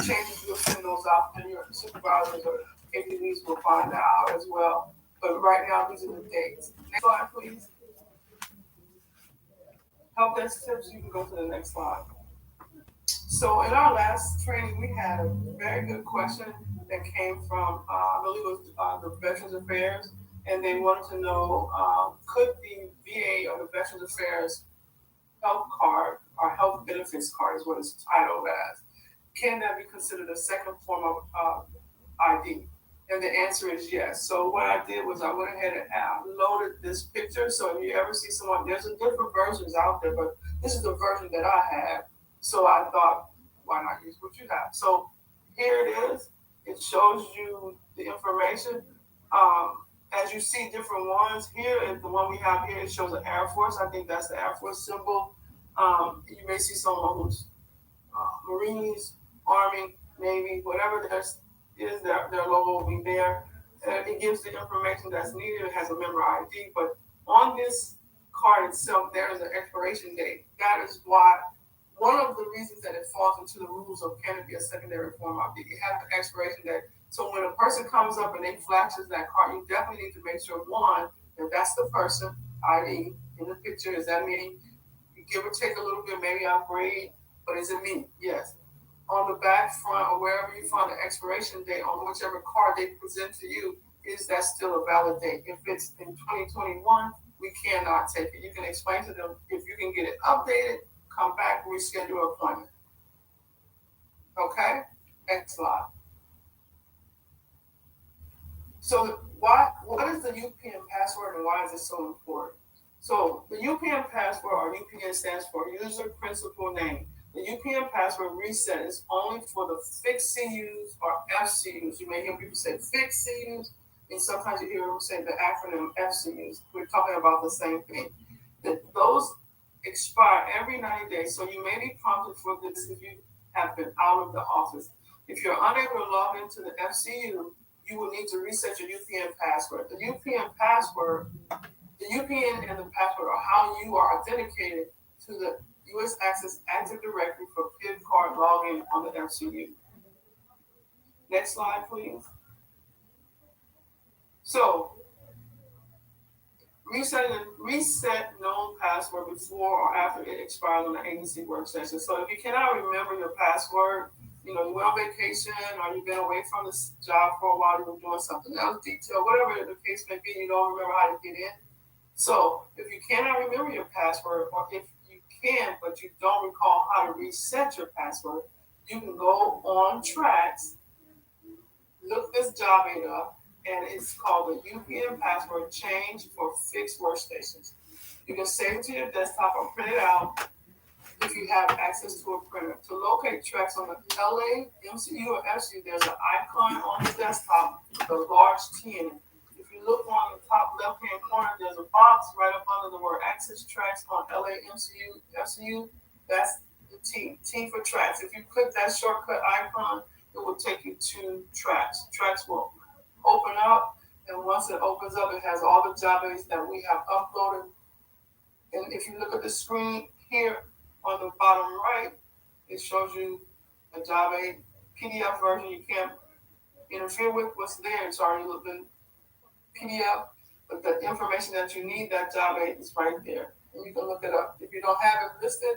changes, you'll send those out, and your supervisors or APDs will find that out as well. But right now, these are the dates. Next slide, please. Help desk tips, you can go to the next slide. So in our last training, we had a very good question that came from, I believe it was the Veterans Affairs, and they wanted to know, could the VA or the Veterans Affairs health card or health benefits card is what it's titled as, can that be considered a second form of ID? And the answer is yes. So what I did was I went ahead and loaded this picture. So if you ever see someone, there's a different versions out there, but this is the version that I have. So I thought, why not use what you have? So here it is. It shows you the information. As you see different ones here, and the one we have here, it shows an Air Force. I think that's the Air Force symbol. You may see someone who's Marines, Army, Navy, whatever is their logo will be there. And it gives the information that's needed. It has a member ID. But on this card itself, there is an expiration date. That is why one of the reasons that it falls into the rules of can it be a secondary form ID. It has an expiration date. So when a person comes up and they flashes that card, you definitely need to make sure, one, if that's the person ID in the picture, is that me? You give or take a little bit, maybe I grade, but is it me? Yes. On the back, front, or wherever you find the expiration date on whichever card they present to you, is that still a valid date? If it's in 2021, we cannot take it. You can explain to them, if you can get it updated, come back, reschedule an appointment. Okay? Next slide. So what is the UPN password and why is it so important? So the UPN password, or UPN stands for User Principal Name. The UPN password reset is only for the fixed CUs or FCUs. You may hear people say fixed CUs, and sometimes you hear them say the acronym FCUs. We're talking about the same thing. Those expire every 90 days, so you may be prompted for this if you have been out of the office. If you're unable to log into the FCU, you will need to reset your UPN password. The UPN password, the UPN and the password are how you are authenticated to the U.S. Access Active Directory for PIN card login on the FCU. Next slide, please. So, reset known password before or after it expires on the agency workstation. So if you cannot remember your password, you went on vacation or you've been away from this job for a while, you were doing something else, detail, whatever the case may be, you don't remember how to get in. So if you cannot remember your password, or if you can, but you don't recall how to reset your password, you can go on Tracks, look this job aid up, and it's called the UPN password change for fixed workstations. You can save it to your desktop or print it out if you have access to a printer. To locate Tracks on the LA, MCU, or FCU, there's an icon on the desktop with a large T in it. If you look on the top left-hand corner, there's a box right up under the word Access Tracks on LA, MCU, FCU. That's the T for Tracks. If you click that shortcut icon, it will take you to Tracks. Tracks will open up, and once it opens up, it has all the job aids that we have uploaded. And if you look at the screen here on the bottom right, it shows you a job aid PDF version. You can't interfere with what's there. It's already been PDF, but the information that you need, that job aid is right there. And you can look it up. If you don't have it listed,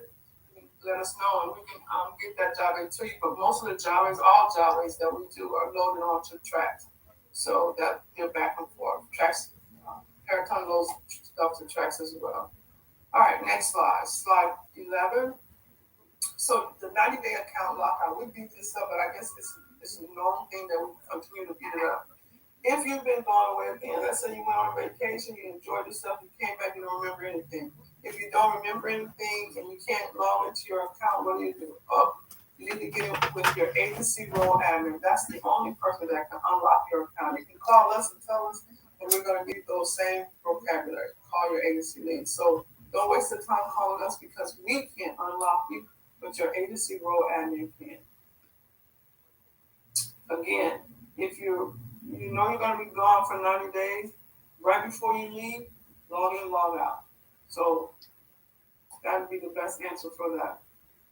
let us know and we can get that job aid to you. But most of the job aids, all job aids that we do are loaded onto Tracks. So that they're back and forth. Tracks, Paraton loads stuff to Tracks as well. All right, next slide. Slide 11. So the 90-day account lockout, we beat this up, but I guess it's a normal thing that we continue to beat it up. If you've been gone away again, let's say you went on vacation, you enjoyed yourself, you came back, you don't remember anything. If you don't remember anything and you can't log into your account, what do? You need to get in with your agency role admin. That's the only person that can unlock your account. You can call us and tell us, and we're going to give you those same vocabulary. Call your agency lead. So don't waste the time calling us because we can't unlock you, but your agency role admin can. Again, if you're going to be gone for 90 days, right before you leave, log in, log out. So that would be the best answer for that.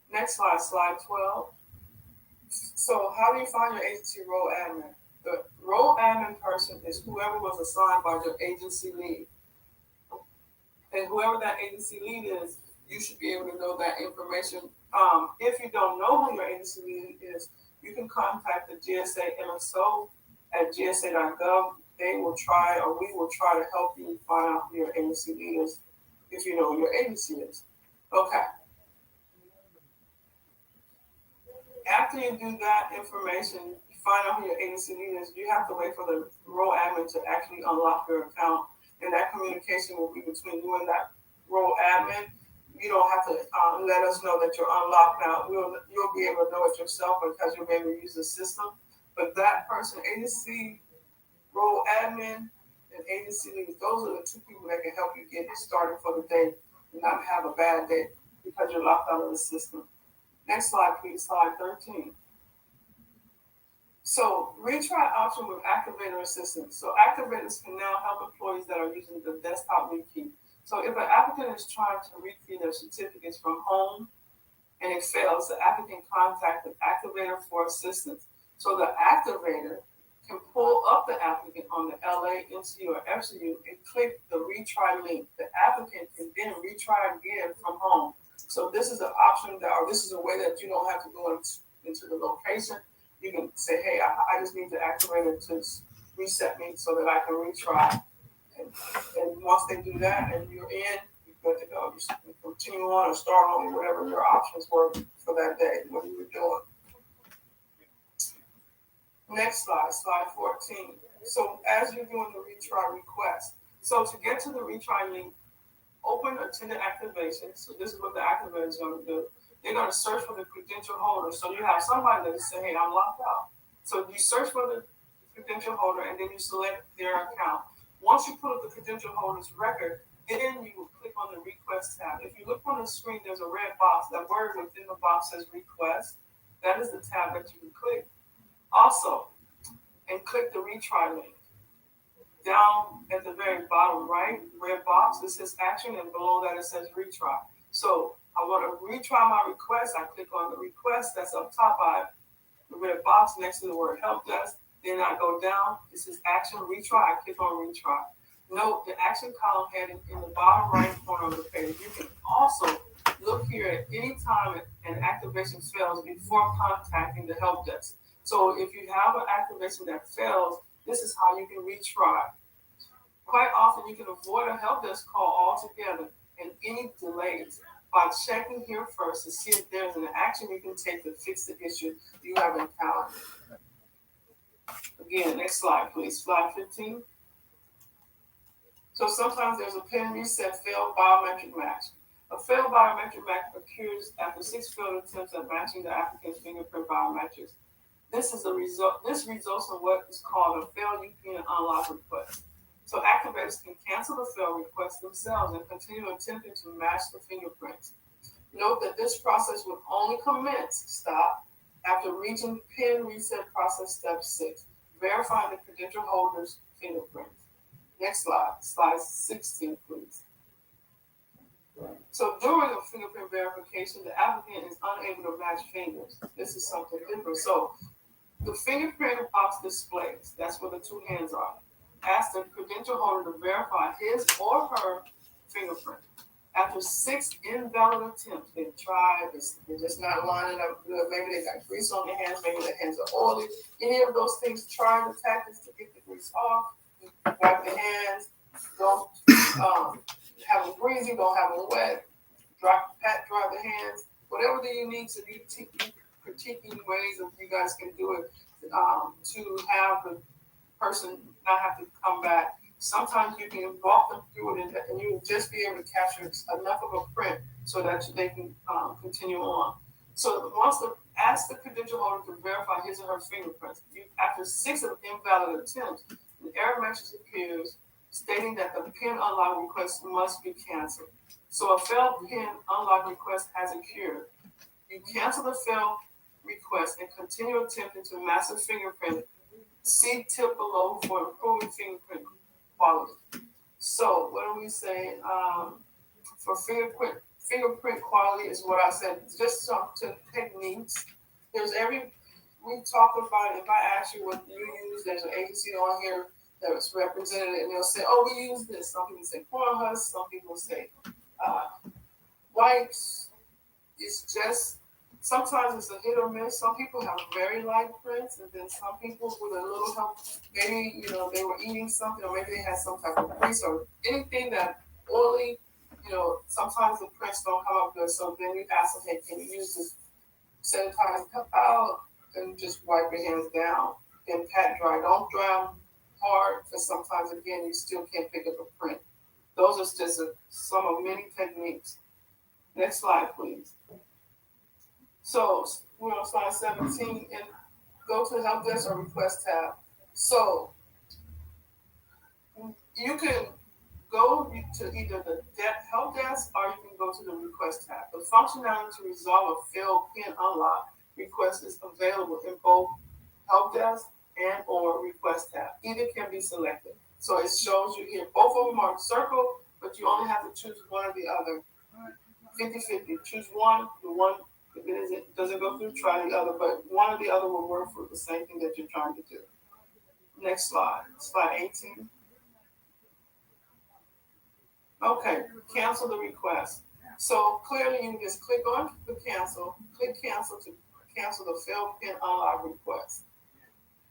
Next slide, slide 12. So how do you find your agency role admin? The role admin person is whoever was assigned by your agency lead. And whoever that agency lead is, you should be able to know that information. If you don't know who your agency lead is, you can contact the GSA MSO at gsa.gov. They will try, or we will try to help you find out who your agency lead is if you know who your agency is. Okay. After you do that information, you find out who your agency lead is, you have to wait for the role admin to actually unlock your account. And that communication will be between you and that role admin. You don't have to let us know that you're unlocked now. You'll be able to know it yourself because you'll be able to use the system. But that person, agency role admin and agency lead, those are the two people that can help you get started for the day and not have a bad day because you're locked out of the system. Next slide, please, slide 13. So retry option with activator assistance. So activators can now help employees that are using the desktop rekey. So if an applicant is trying to rekey their certificates from home and it fails, the applicant contact the activator for assistance. So the activator can pull up the applicant on the LA, NCU, or FCU and click the retry link. The applicant can then retry again from home. So this is an option that, or this is a way that you don't have to go into the location. You can say, hey, I just need to activate it to reset me so that I can retry. And once they do that and you're in, you're good to go. You continue on or start on whatever your options were for that day, what you were doing. Next slide, slide 14. So as you're doing the retry request, so to get to the retry link, open attendant activation. So this is what the activator is going to do. They're going to search for the credential holder. So you have somebody that is saying, hey, I'm locked out. So you search for the credential holder and then you select their account. Once you put up the credential holder's record, then you will click on the request tab. If you look on the screen, there's a red box. That word within the box says request. That is the tab that you can click. Also, and click the retry link. Down at the very bottom right, red box, it says action, and below that it says retry. So I want to retry my request. I click on the request that's up top by the red box next to the word help desk. Then I go down, it says action, retry. I click on retry. Note the action column heading in the bottom right corner of the page. You can also look here at any time an activation fails before contacting the help desk. So if you have an activation that fails, this is how you can retry. Quite often, you can avoid a help desk call altogether and any delays by checking here first to see if there's an action you can take to fix the issue you have encountered. Again, next slide, please. Slide 15. So sometimes there's a pin reset failed biometric match. A failed biometric match occurs after 6 failed attempts at matching the applicant's fingerprint biometrics. This results in what is called a failed UPN unlock request. So activators can cancel the failed request themselves and continue attempting to match the fingerprints. Note that this process will only commence, after reaching PIN reset process step 6, verifying the credential holder's fingerprints. Next slide, slide 16, please. So during the fingerprint verification, the applicant is unable to match fingers. This is something different. So the fingerprint box displays, that's where the two hands are. Ask the credential holder to verify his or her fingerprint. After 6 invalid attempts, they've tried, they're just not lining up good. Maybe they got grease on their hands, maybe their hands are oily. Any of those things, try the tactics to get the grease off. Wipe the hands, don't have them greasy, don't have them wet. Dry the hands. Whatever that you need to do, critiquing ways that you guys can do it to have the person not have to come back. Sometimes you can walk them through it and you will just be able to capture enough of a print so that they can continue on. So ask the credential holder to verify his or her fingerprints. After 6 of invalid attempts, an error message appears stating that the PIN unlock request must be canceled. So a failed PIN unlock request has occurred. You cancel the failed request and continue attempting to match the fingerprint. See tip below for improving fingerprint quality. So what are we saying? For fingerprint quality is what I said. Just some techniques. we talk about it. If I ask you what you use, there's an agency on here that's represented, and they'll say, "Oh, we use this." Some people say corn husk. Some people say uh, wipes. It's just sometimes it's a hit or miss. Some people have very light prints, and then some people with a little help, maybe they were eating something, or maybe they had some type of grease or anything that oily. Sometimes the prints don't come up good. So then you ask them, "Hey, can you use this sanitize cup out and just wipe your hands down and pat dry? Don't dry them hard, because sometimes again you still can't pick up a print." Those are just some of many techniques. Next slide, please. So we're on slide 17, and go to the help desk or request tab. So you can go to either the help desk or you can go to the request tab. The functionality to resolve a failed PIN unlock request is available in both help desk and or request tab. Either can be selected. So it shows you here, both of them are circled, but you only have to choose one or the other. 50-50. Choose one. The one, if it doesn't go through, try the other. But one or the other will work for the same thing that you're trying to do. Next slide. Slide 18. Okay, cancel the request. So clearly you can just click on the cancel, click cancel to cancel the failed PIN unlock request.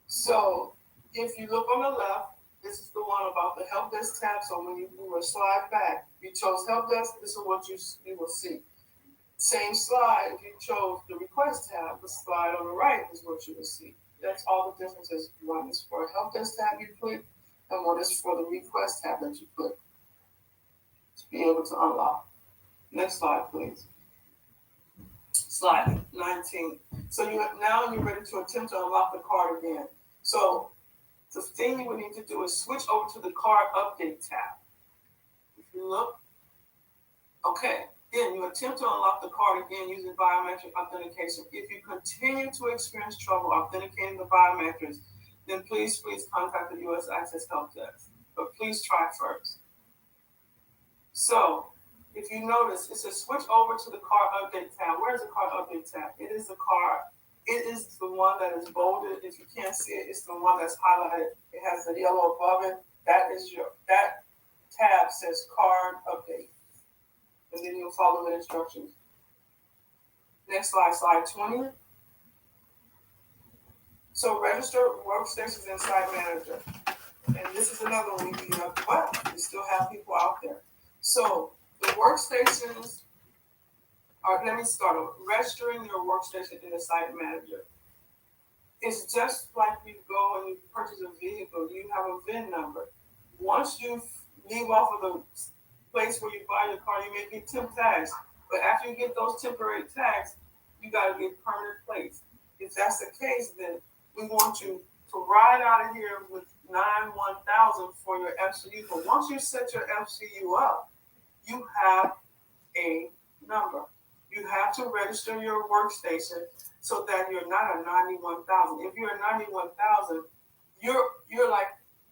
So if you look on the left, this is the one about the help desk tab. So when you will slide back, you chose help desk, this is what you will see. Same slide, if you chose the request tab, the slide on the right is what you will see. That's all the differences. One is for help desk tab you click, and one is for the request tab that you click to be able to unlock. Next slide, please. Slide 19. So now you're ready to attempt to unlock the card again. So the thing you would need to do is switch over to the card update tab. If you look, okay, then you attempt to unlock the card again using biometric authentication. If you continue to experience trouble authenticating the biometrics, then please contact the U.S. Access Help Desk. But please try first. So if you notice, it says switch over to the card update tab. Where's the card update tab? It is the card. It is the one that is bolded. If you can't see it, it's the one that's highlighted. It has the yellow above it. That tab says card update. And then you'll follow the instructions. Next slide, slide 20. So register workstations in Site Manager. And this is another one we need to we still have people out there. So the workstations are, let me start with registering your workstation in the Site Manager. It's just like you go and you purchase a vehicle, you have a VIN number. Once you leave off of the place where you buy your car, you may get temp tags. But after you get those temporary tags, you got to get permanent plates. If that's the case, then we want you to ride out of here with 91000 for your FCU. But once you set your FCU up, you have a number. You have to register your workstation so that you're not a 91,000. If you're a 91,000, you're like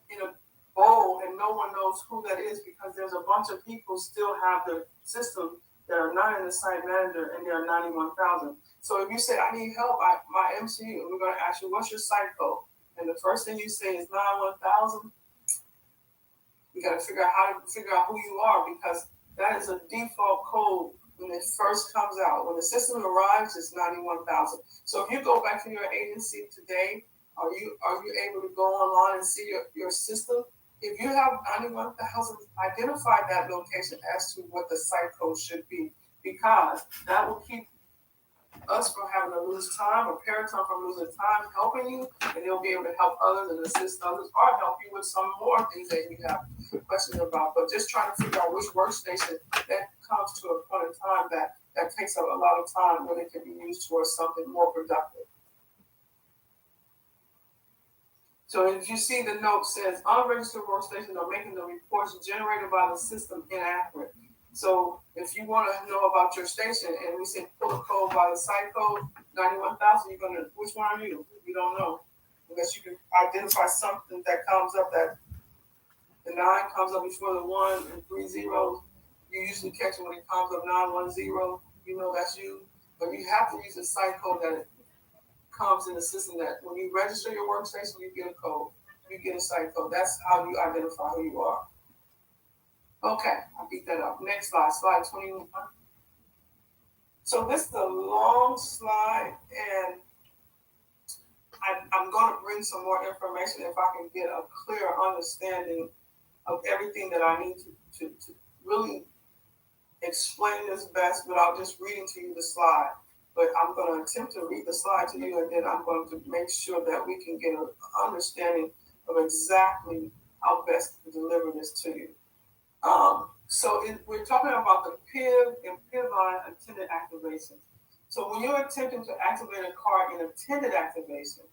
in a bowl and no one knows who that is, because there's a bunch of people still have the system that are not in the Site Manager and they're 91,000. So if you say, I need help, my MCU, we're going to ask you, what's your site code? And the first thing you say is 91,000. We got to figure out who you are, because that is a default code when it first comes out. When the system arrives, it's 91,000. So if you go back to your agency today, are you able to go online and see your system? If you have 91,000, identify that location as to what the site code should be, because that will keep us from having to lose time, or Paraton from losing time helping you, and they'll be able to help others and assist others, or help you with some more things that you have questions about. But just trying to figure out which workstation that comes to a point in time that takes up a lot of time when it can be used towards something more productive. So if you see the note says unregistered workstation are making the reports generated by the system inaccurate. So if you want to know about your station and we say pull a code by the site code 91,000, you're gonna, which one are you? You don't know, unless you can identify something that comes up, that the 9 comes up before the 1 and 3 zeros. You usually catch it when it comes up 910. You know that's you, but you have to use the site code that comes in the system that when you register your workstation, you get a code. You get a site code. That's how you identify who you are. Okay, I beat that up. Next slide, slide 21. So this is a long slide, and I'm going to bring some more information if I can get a clear understanding of everything that I need to really explain this best without just reading to you the slide. But I'm going to attempt to read the slide to you, and then I'm going to make sure that we can get an understanding of exactly how best to deliver this to you. We're talking about the PIV and PIV-on attended activation. So when you're attempting to activate a card in attended activation,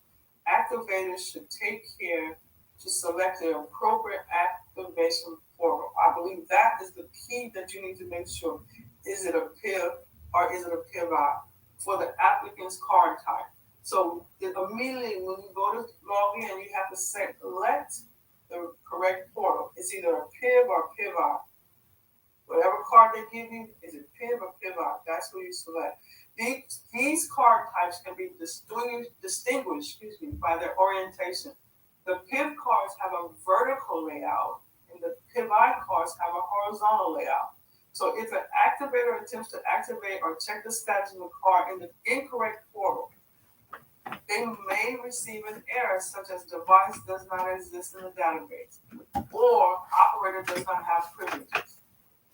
activators should take care to select the appropriate activation portal. I believe that is the key that you need to make sure. Is it a PIV or is it a PIV-on for the applicant's card type? So immediately when you go to log in, you have to select the correct portal. It's either a PIV or a PIV-on. Whatever card they give you, is it PIV or PIV-on? That's who you select. These card types can be distinguished by their orientation. The PIV cards have a vertical layout, and the PIV-on cards have a horizontal layout. So if an activator attempts to activate or check the status of a card in the incorrect portal, they may receive an error such as device does not exist in the database or operator does not have privileges.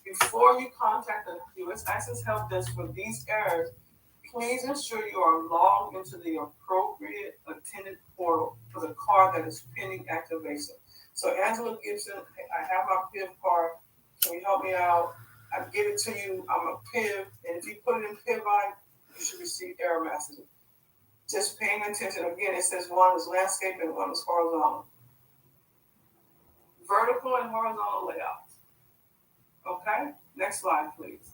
Before you contact the U.S. Access Help Desk for these errors, please ensure you are logged into the appropriate attended portal for the card that is pending activation. So Angela Gibson, I have my PIV card. Can you help me out? I give it to you. I'm a PIV, and if you put it in PIV-on, you should receive error messages. Just paying attention. Again, it says one is landscape and one is horizontal. Vertical and horizontal layouts. Okay, next slide, please.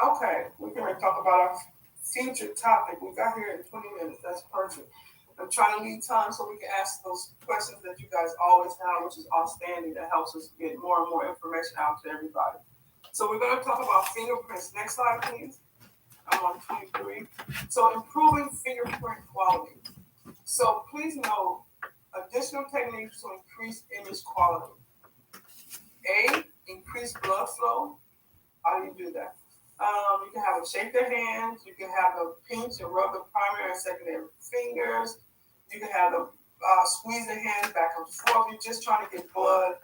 Okay, we're going to talk about our featured topic. We got here in 20 minutes. That's perfect. I'm trying to leave time so we can ask those questions that you guys always have, which is outstanding. That helps us get more and more information out to everybody. So we're going to talk about fingerprints. Next slide, please. I'm on 23. So improving fingerprint quality. So please note additional techniques to increase image quality. A, increase blood flow. How do you do that? You can have them shake their hands. You can have them pinch and rub the primary and secondary fingers. You can have them squeeze their hands back and forth. You're just trying to get blood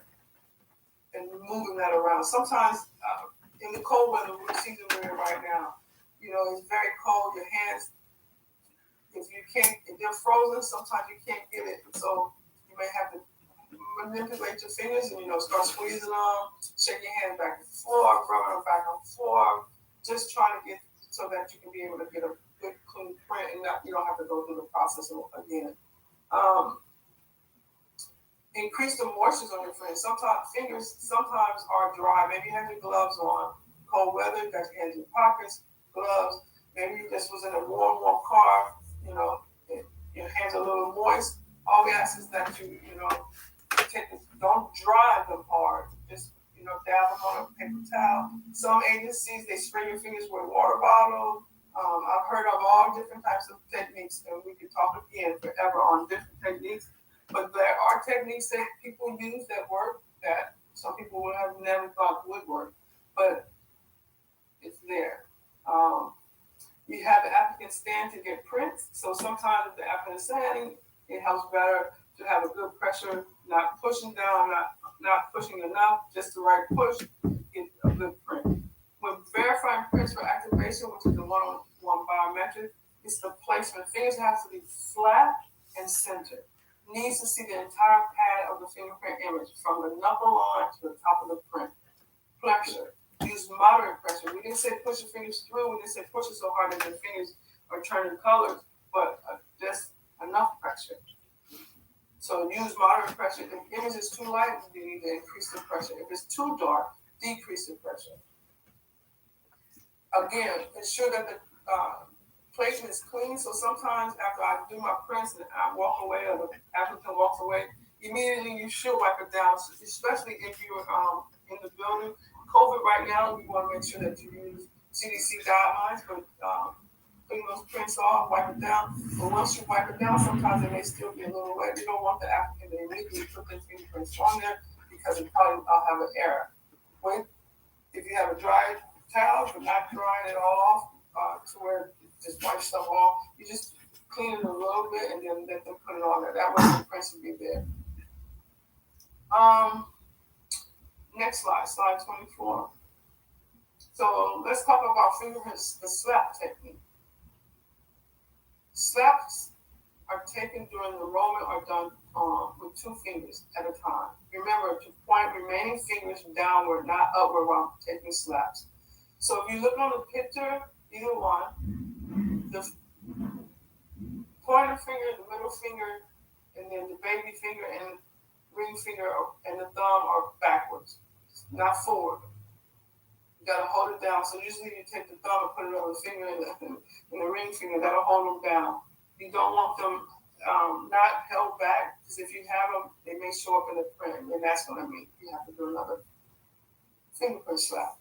and moving that around. Sometimes in the cold weather season we're in right now, it's very cold. Your hands, if they're frozen, sometimes you can't get it. So you may have to manipulate your fingers and start squeezing them, shake your hands back and forth, rubbing them back and forth, just trying to get so that you can be able to get a good clean print and you don't have to go through the process again. Increase the moisture on your fingers. Sometimes are dry. Maybe you have your gloves on. Cold weather, you got your hands in your pockets, gloves. Maybe you just was in a warm car. Your hands are a little moist. All we ask is that you don't dry them hard. Just dab them on a paper towel. Some agencies they spray your fingers with a water bottle. I've heard of all different types of techniques, and we could talk again forever on different techniques. But there are techniques that people use that work that some people would have never thought would work, but it's there. You have the applicant stand to get prints. So sometimes if the applicant is standing, it helps better to have a good pressure, not pushing down, not pushing enough, just the right push, get a good print. When verifying prints for activation, which is the one-on-one biometric, it's the placement. Fingers have to be flat and centered. Needs to see the entire pad of the fingerprint image from the knuckle line to the top of the print. Pressure. Use moderate pressure. We didn't say push your fingers through. We didn't say push it so hard that your fingers are turning colors, but just enough pressure. So use moderate pressure. If the image is too light, you need to increase the pressure. If it's too dark, decrease the pressure. Again, ensure that the placement is clean. So sometimes after I do my prints and I walk away or the applicant walks away, immediately you should wipe it down, especially if you're in the building. COVID right now, you want to make sure that you use CDC guidelines, but clean those prints off, wipe it down. But once you wipe it down, sometimes it may still be a little wet. You don't want the applicant to immediately put their fingerprints on there because it probably will have an error. Wait, if you have a dry towel, but not drying it all off to where it just wipes stuff off, you just clean it a little bit and then let them put it on there. That way the prints will be there. Next slide 24. So let's talk about fingerprints, the slap technique. Slaps are taken during the enrollment are done with 2 fingers at a time. Remember to point remaining fingers downward, not upward while taking slaps. So if you look on the picture, either one, the pointer finger, the middle finger, and then the baby finger and ring finger and the thumb are backwards, not forward. You gotta hold it down. So usually you take the thumb and put it on the finger and the ring finger. That'll hold them down. You don't want them not held back because if you have them, they may show up in the print, and that's what I mean. You have to do another fingerprint slap.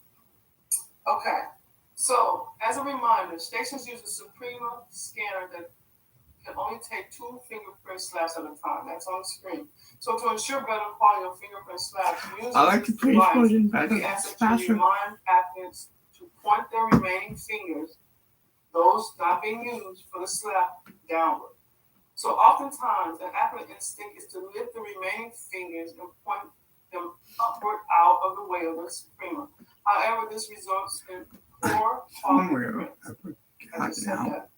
Okay. So as a reminder, stations use a Suprema scanner that can only take 2 fingerprint slaps at a time. That's on the screen. So to ensure better quality of fingerprint slaps, users I like the page version better. we ask that you remind applicants to point their remaining fingers, those not being used for the slap, downward. So oftentimes, an applicant instinct is to lift the remaining fingers and point them upward out of the way of the Suprema. However, this results in poor quality prints. I just said that.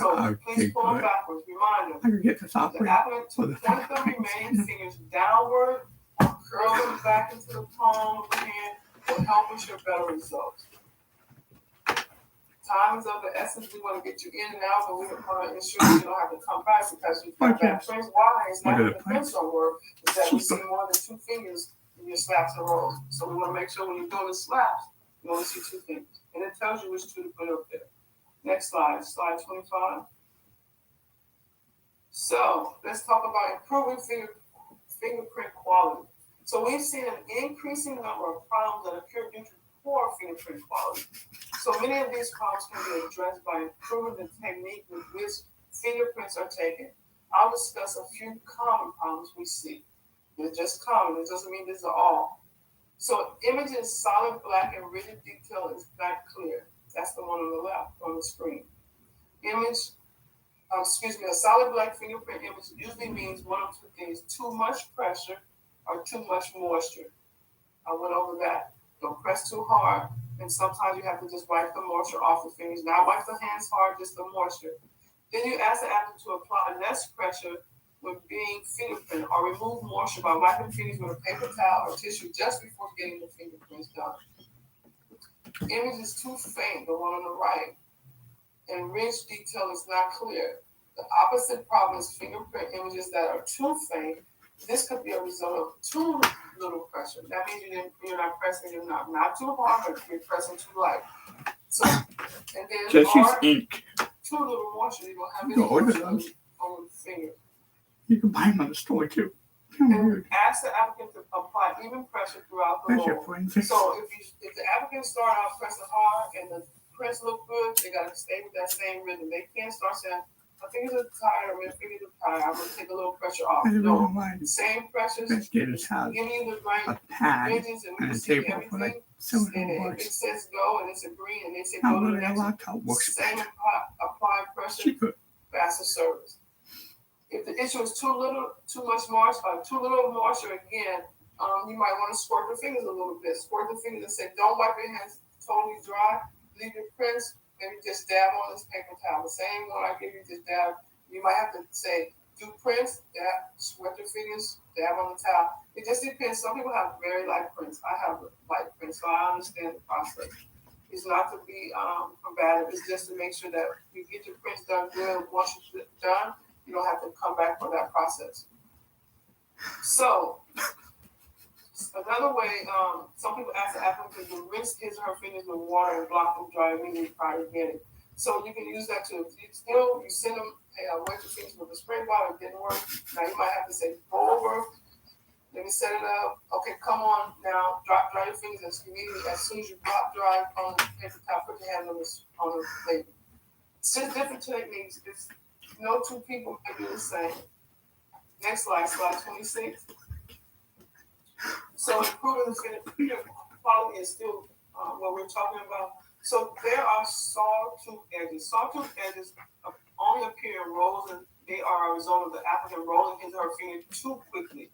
So please pull them backwards. Reminder, I could get this the operating. applicant to point the remaining fingers downward or curl them back into the palm of the hand will help ensure better results. Time is of the essence. We want to get you in and out, but we want to ensure you don't have to come back because you've got bad prints. Why? It's not that the prints don't work. It's that we see more than 2 fingers in your slaps and rolls. So we want to make sure when you're doing the slaps, you only see 2 fingers. And it tells you which 2 to put up there. Next slide 25. So let's talk about improving fingerprint quality. So we've seen an increasing number of problems that occur due to poor fingerprint quality. So many of these problems can be addressed by improving the technique with which fingerprints are taken. I'll discuss a few common problems we see. They're just common. It doesn't mean these are all. So image is solid black and rigid detail is not clear. That's the one on the left on the screen. A solid black fingerprint image usually means one of 2 things: too much pressure or too much moisture. I went over that. Don't press too hard, and sometimes you have to just wipe the moisture off the fingers. Not wipe the hands hard, just the moisture. Then you ask the applicant to apply less pressure when being fingerprint or remove moisture by wiping fingers with a paper towel or tissue just before getting the fingerprints done. Image is too faint, the one on the right, and rich detail is not clear. The opposite problem is fingerprint images that are too faint. This could be a result of too little pressure. That means you're not pressing enough. Not too hard, but you're pressing too light. So, and then just use ink. Too little moisture. You don't have any moisture on the fingers. You can buy them on the store too. And ask the applicant to apply even pressure throughout the roll. So if the applicant start out pressing hard and the prints look good, they gotta stay with that same rhythm. They can't start saying, my fingers are tired or my fingers are tired, I'm gonna take a little pressure off. No, same pressures, giving you the right ridges and we can see everything. If it says go and it's a green and they say go to the next, same apply pressure, faster service. If the issue is too much moisture, too little moisture again, you might want to squirt the fingers a little bit. Squirt the fingers and say, don't wipe your hands totally dry. Leave your prints, maybe just dab on this paper towel. The same one I give you, just dab. You might have to say, do prints, dab, sweat your fingers, dab on the towel. It just depends. Some people have very light prints. I have light prints, so I understand the process. It's not to be combative. It's just to make sure that you get your prints done good. Once you're done, you don't have to come back for that process. So, another way, some people ask the applicant to rinse his or her fingers with water and block them dry immediately prior to getting. So you can use that too. You send them, hey, I wet your fingers with a spray bottle, it didn't work. Now you might have to say, go over, let me set it up. Okay, come on now, dry your fingers immediately as soon as you drop dry on the paper towel, put your hand on the plate. Six different techniques. It's no two people can do the same. Next slide, slide 26. So improving the finger quality is still what we're talking about. So there are sawtooth edges. Sawtooth edges only appear in rolls, and they are a result of the applicant rolling his or her finger too quickly.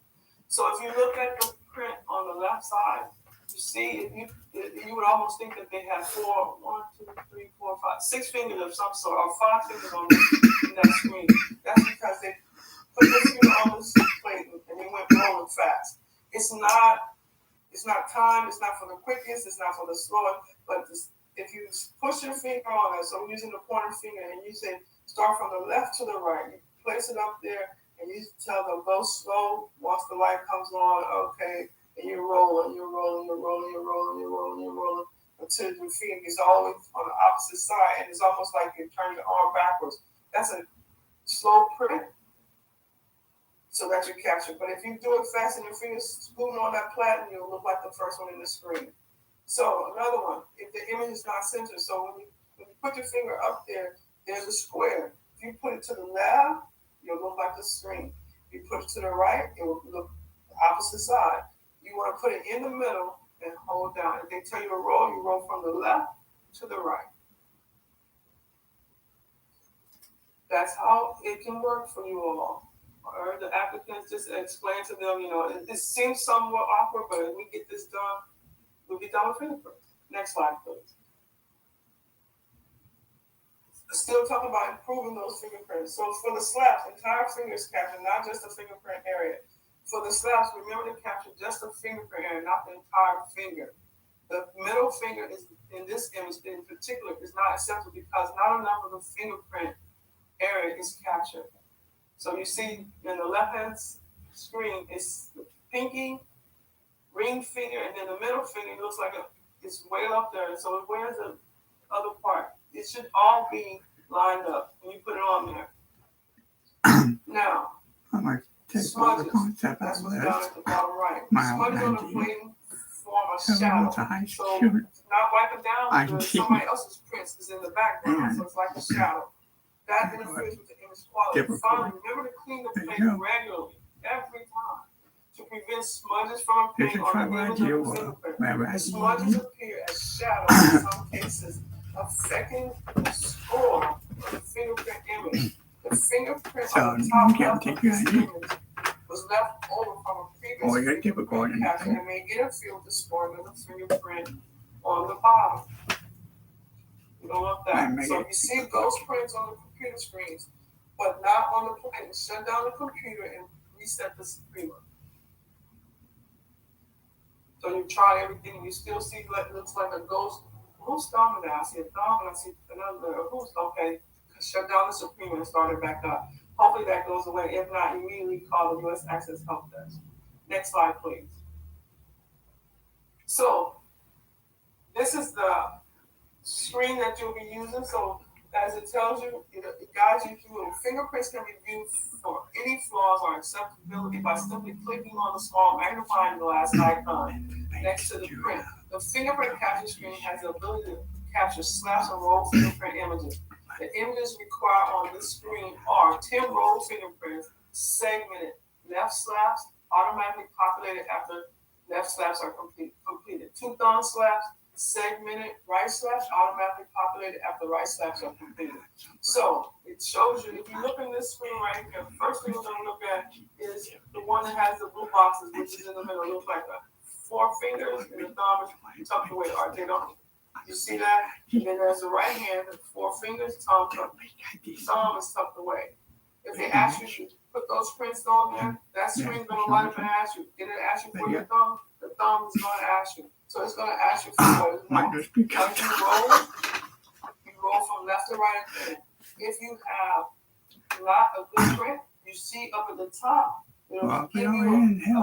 So if you look at the print on the left side, you see you would almost think that they have 6 fingers of some sort, or 5 fingers on in that screen. That's because they put the finger on this plate and they went rolling fast. It's not time. It's not for the quickest. It's not for the slowest. But if you push your finger on it, so we're using the pointer finger, and you say start from the left to the right. You place it up there, and you tell them go slow. Once the light comes on, okay, and you're rolling until your finger is always on the opposite side, and it's almost like you're turning the arm backwards. That's a slow print, so that you capture. But if you do it fast and your fingers scooting on that platen, you'll look like the first one in the screen. So another one, if the image is not centered, so when you put your finger up there, there's a square. If you put it to the left, you'll look like the screen. If you put it to the right, it will look the opposite side. You want to put it in the middle and hold down. If they tell you to roll, you roll from the left to the right. That's how it can work for you all. Or the applicants, just explain to them, it seems somewhat awkward, but if we get this done, we'll be done with fingerprints. Next slide, please. Still talking about improving those fingerprints. So for the slaps, entire finger is captured, not just the fingerprint area. For the slaps, remember to capture just the fingerprint area, not the entire finger. The middle finger is, in this image in particular, is not acceptable because not enough of the fingerprint area is captured. So you see in the left-hand screen, it's the pinky, ring finger, and then the middle finger looks like it's way up there. So where's the other part? It should all be lined up when you put it on there. Now, smudges. That's what's down at the bottom right. Smudges on the plate form a shadow. So not wiping down because somebody else's prints is in the background, so it's like a shadow. That interferes with the image quality. Finally, remember to clean the plate regularly, every time, to prevent smudges from appearing on the image of the fingerprint. The smudges appear as shadows in some cases, affecting the score of the fingerprint image. The fingerprint on the top left of this image was left over from a previous fingerprint capture and may interfere with the scoring of the fingerprint on the bottom. You don't want that. So if you see those prints on the computer screens, but not on the plate, shut down the computer and reset the screen. So you try everything, and you still see what looks like a ghost. Who's thumb in there? I see a thumb and I see another. Who's okay? Shut down the Supreme and start it back up. Hopefully that goes away. If not, immediately call the U.S. Access Help Desk. Next slide, please. So this is the screen that you'll be using. So as it tells you, it guides you through it. Fingerprints can be viewed for any flaws or acceptability by simply clicking on the small magnifying glass icon next to the print. The fingerprint capture screen has the ability to capture slaps and roll fingerprint images. The images required on this screen are 10 roll fingerprints, segmented left slaps, automatically populated after left slaps are completed. 2 thumb slaps, segmented right slaps, automatically populated after right slaps are completed. So it shows you, if you look in this screen right here, the first thing we're going to look at is the one that has the blue boxes, which is in the middle. It looks like 4 fingers and the thumb is tucked away, or they don't. You see that? And then there's the right hand, 4 fingers, thumb is tucked away. If they ask you to put those prints on there, that screen's going to light up and ask you. Did it ask you for your thumb? The thumb is going to ask you. So it's going to ask you for what is more. As you roll from left to right again. If you have not a good print, you see up at the top, it'll give you a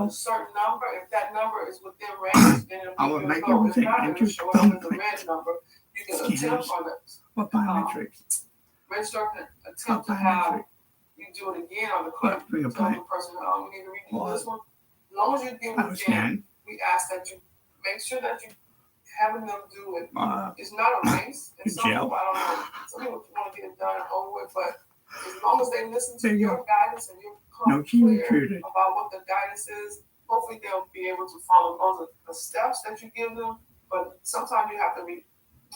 certain number. If that number is within range, then it'll give you a low. If not, it'll show up as a red number. You can attempt on it. Register can attempt to have you do it again on the clip. Tell the person, oh, you need to redo this one. As long as you give it again, we ask that you make sure that you having them do it Uh, is not a race. And some Micheal. people, I don't know, some people want to get it done and over with, but as long as they listen to There you your guidance and you're No key clear recruited. about what the guidance is, hopefully they'll be able to follow those are the steps that you give them. But sometimes you have to be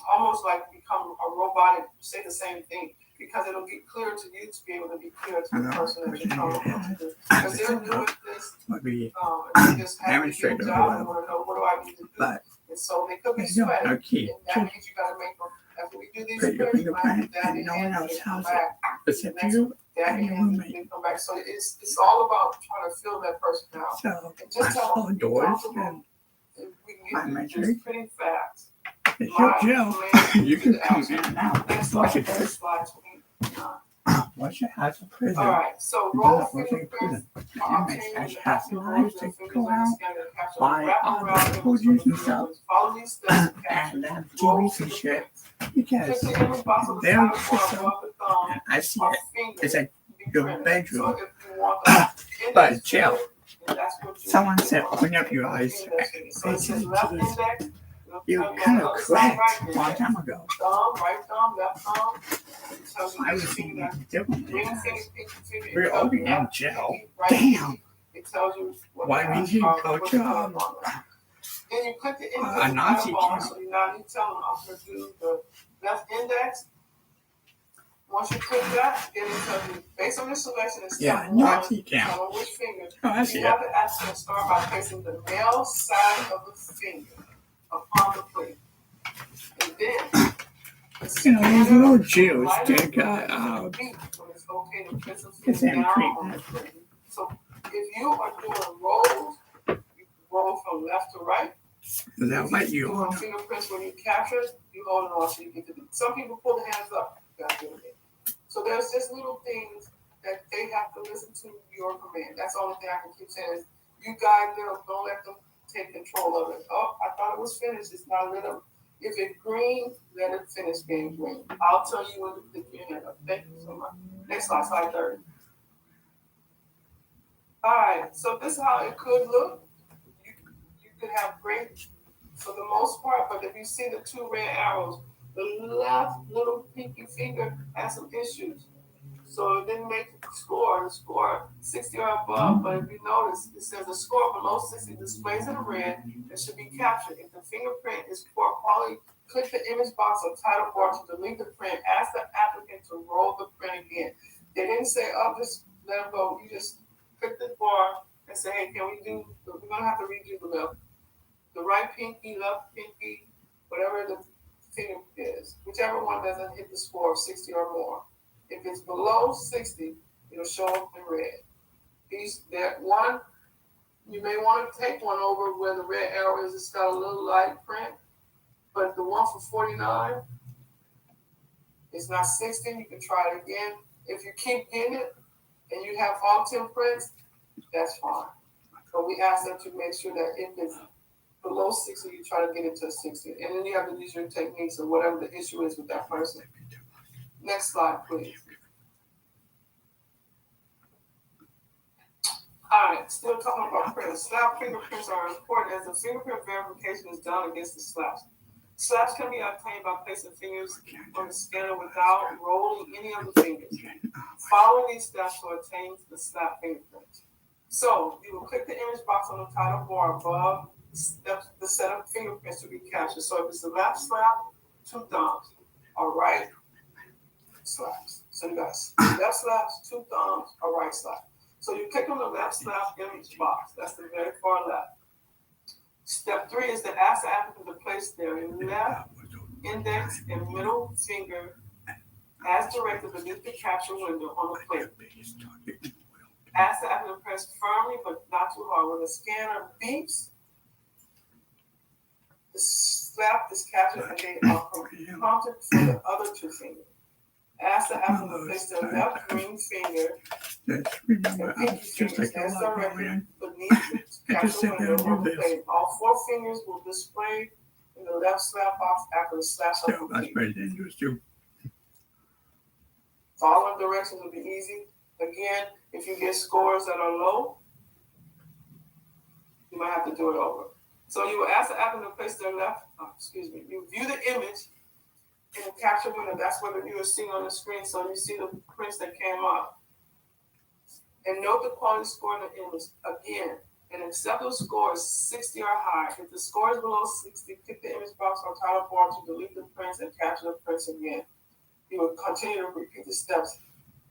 almost like become a robot and say the same thing because it'll get clear to you to be able to be clear to the person that you're telling them what to do. Because they're new at this, Would be and they just have to do a demonstrator or job and whatever. want to know what do I need to do. But And so they could be there you go. sweaty. No key. And that means you got to make them, after we do these Put your spirits, fingerprint that and no one and else they come has it back. except Next- you That and your and roommate. they come back. So it's all about trying to fill that person out. So And just I tell saw them, doors you're and comfortable. We can my get through metric. this pretty fast. it's your jail. You can come in and out. Next Wash slide, it. next slide 29. Wash your house in prison. All right, so You roll better wash your fingerprints prison. are Inmates obtained as in the half action of lives rolling to their fingers go in the out, scanner and capture buy wrap all around the the produce image and of the stuff. fingerprints. Follow these steps to capture And then roll TVs and shit. fingerprints. Because Click the image box on the their side bar system, above the thumb and I see or it, finger it's like to be your printed. bedroom. So if you want the But index chill. finger, then that's what you Someone do. said, open up your eyes. Index finger. So it Face says into left this. index. You It'll tell kind on of the other side, correct right a long index. time ago. Thumb, right thumb, left thumb. It tells you I which was finger thinking that differently. ring finger, pinky finger. It We're tells already you in left jail. pinky, right Damn. pinky. It tells you what Why the we ass need are, a what you're job? doing on it. Then you click the A index Nazi eyeball, camp. so now you tell them I'm going to do the left index. Once you click that, then it tells you, based on your selection, it's Yeah, step one, Nazi camp. tell them which finger. Oh, I see You it. have to ask them to start by placing the nail side of the finger upon the plate. And then, You know, these little Jews, they got, it's okay to place them it's down in on the treatment. plate. So if you are doing rolls, you roll from left to right. They'll let you doing on. fingerprints when you capture it, you hold it on so you get to the. Some people pull the hands up. You gotta do it. So there's just little things that they have to listen to your command. That's the only thing I can keep saying is you guide them, don't let them take control of it. Oh, I thought it was finished. It's not lit up. If it's green, let it finish being green. I'll tell you when to click your hand up. Thank you so much. Next slide, slide 30. All right, so this is how it could look. You could have great for the most part, but if you see the two red arrows, the left little pinky finger has some issues. So it didn't make the score. The score 60 or above, but if you notice, it says the score below 60 displays in red and should be captured. If the fingerprint is poor quality, click the image box or title bar to delete the print. Ask the applicant to roll the print again. They didn't say, oh, just let them go. You just click the bar and say, hey, can we do, we're going to have to redo the right pinky, left pinky, whatever the finger is, whichever one doesn't hit the score of 60 or more. If it's below 60, it'll show up in red. That one, you may want to take one over where the red arrow is. It's got a little light print, but the one for 49, it's not 60. You can try it again. If you keep getting it and you have all 10 prints, that's fine. But we ask that you make sure that if it's below 60, you try to get it to 60. And then you have to use your techniques or whatever the issue is with that person. Next slide, please. All right, still talking about prints. Slap fingerprints are important as the fingerprint verification is done against the slaps. Slaps can be obtained by placing fingers on the scanner without rolling any of the fingers. Follow these steps to obtain the slap fingerprints. So you will click the image box on the title bar above the set of fingerprints to be captured. So if it's the left slap, 2 thumbs. All right slaps. So you got left slaps, 2 thumbs, or right slap. So you click on the left slap image box. That's the very far left. Step 3 is to ask the applicant to place their left index and middle finger as directed beneath the capture window on the plate. Ask the applicant to press firmly but not too hard. When the scanner beeps, the slap is captured and they are prompted for the other 2 fingers. Ask the applicant to place their left ring finger and pinky fingers as directed beneath the capture window on the plate. All 4 fingers will display in the left slap box after the slaps are complete. That's very dangerous too. Following directions will be easy. Again, if you get scores that are low, you might have to do it over. So you will ask the applicant to place their you view the image in the capture window. That's what you are seeing on the screen. So you see the prints that came up. And note the quality score in the image. Again, an acceptable score is 60 or higher. If the score is below 60, click the image box on title bar to delete the prints and capture the prints again. You will continue to repeat the steps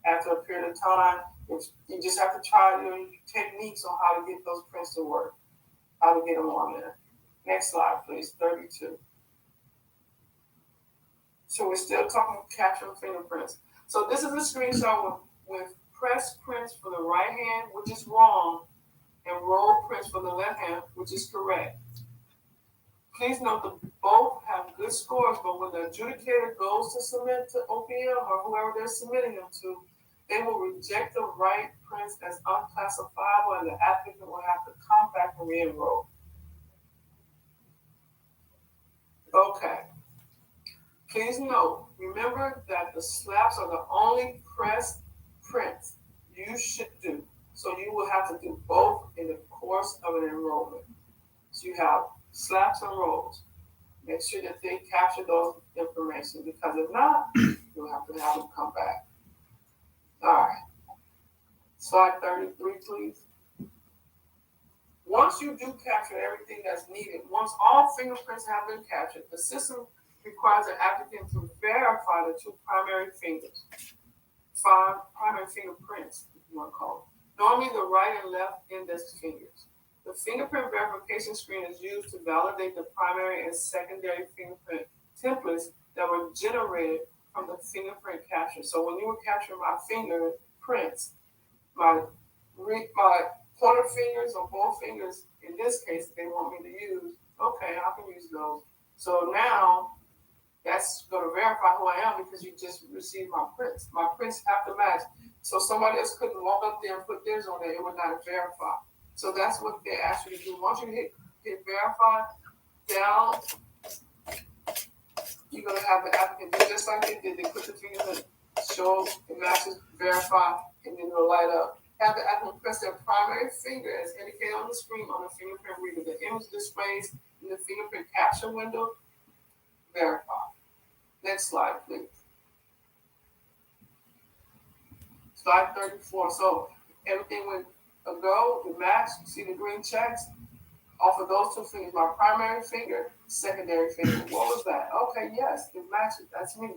after a period of time. You just have to try techniques on how to get those prints to work, how to get them on there. Next slide, please, 32. So we're still talking about capturing fingerprints. So this is a screenshot with press prints for the right hand, which is wrong, and roll prints for the left hand, which is correct. Please note that both have good scores, but when the adjudicator goes to submit to OPM or whoever they're submitting them to, they will reject the right prints as unclassifiable, and the applicant will have to come back and re-enroll. Okay. Please note, remember that the slaps are the only pressed prints you should do. So you will have to do both in the course of an enrollment. So you have slaps and rolls. Make sure that they capture those information, because if not, you'll have to have them come back. All right. Slide 33, please. Once you do capture everything that's needed, once all fingerprints have been captured, the system requires the applicant to verify the two primary fingers. 5 primary fingerprints, if you want to call it. Normally the right and left index fingers. The fingerprint verification screen is used to validate the primary and secondary fingerprint templates that were generated from the fingerprint capture. So when you were capturing my fingerprints, my pointer fingers or both fingers, in this case, they want me to use, okay, I can use those. So now that's going to verify who I am, because you just received my prints. My prints have to match. So somebody else couldn't walk up there and put theirs on there. It would not verify. So that's what they ask you to do. Once you hit verify down, you're going to have the applicant do just like they did. They put the fingers in, show, it matches, verify, and then it'll light up. Have the applicant press their primary finger as indicated on the screen on the fingerprint reader. The image displays in the fingerprint capture window. Verify. Next slide, please. Slide 34. So everything went a go, the match, see the green checks? Off of those two fingers, my primary finger, secondary finger. What was that? Okay, yes, it matches. That's me.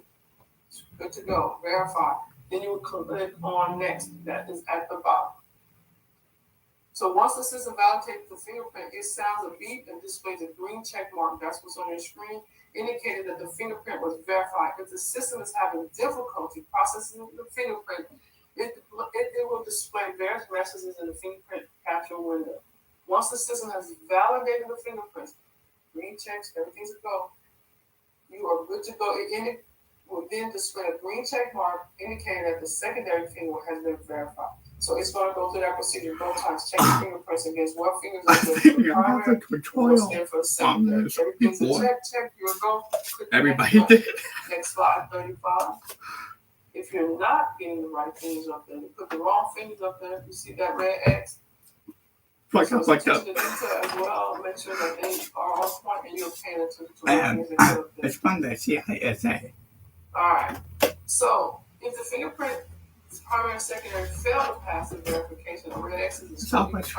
Good to go. Verify. Then you would click on next. That is at the bottom. So once the system validates the fingerprint, it sounds a beep and displays a green check mark. That's what's on your screen, indicating that the fingerprint was verified. If the system is having difficulty processing the fingerprint, it will display various messages in the fingerprint capture window. Once the system has validated the fingerprints, green checks, everything's a go, you are good to go. It will then display a green check mark indicating that the secondary finger has been verified. So it's going to go through that procedure both times, check the fingerprints against what fingers are good for the primary, what's there for the secondary. Everything's a check, you're a go. Everybody did. Next slide, 35. If you're not getting the right fingers up there, you put the wrong fingers up there, you see that red X? Like so like that. As well, make sure that they are on point and you're paying attention to what it's fun to see ISA. All right. So if the fingerprint primary and secondary fail to pass the verification, the red X is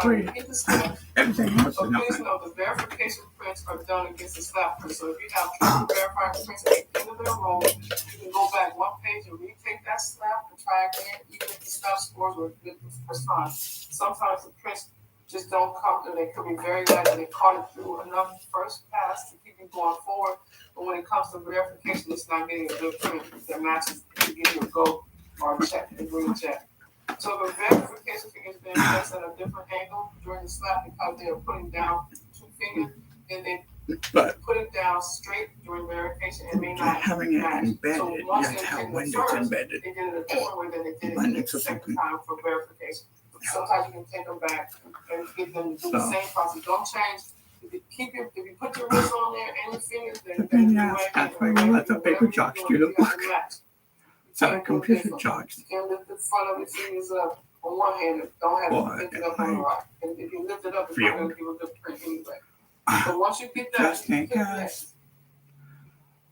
repeat the step. Everything else so please note the verification prints are done against the slap print. So if you have triple verified prints at the end of the roll, you can go back one page and retake that slap and try again, even if the slap scores were good the first time. Sometimes the prints just don't come through. They could be very light and they caught it through enough first pass to keep you going forward. But when it comes to verification, it's not getting a good print that matches to give you a go or a check, a green check. So the verification finger is being placed at a different angle during the slap because they are putting down 2 fingers and they put it down straight during verification and may not having it match. embedded. So once That's how they when did it it's first, embedded. they did it a different way than they did it the second time for verification. Sometimes you can take them back and get them to do the same process. Don't change. If you put your wrist on there and your fingers, then that's why you let the paper chalks do the work. So the computer chalks. You can lift the front of your fingers up on one hand. Don't have to lift it up on the right. And if you lift it up, it's not going to give a good print anyway. So once you get that, just you in click case next.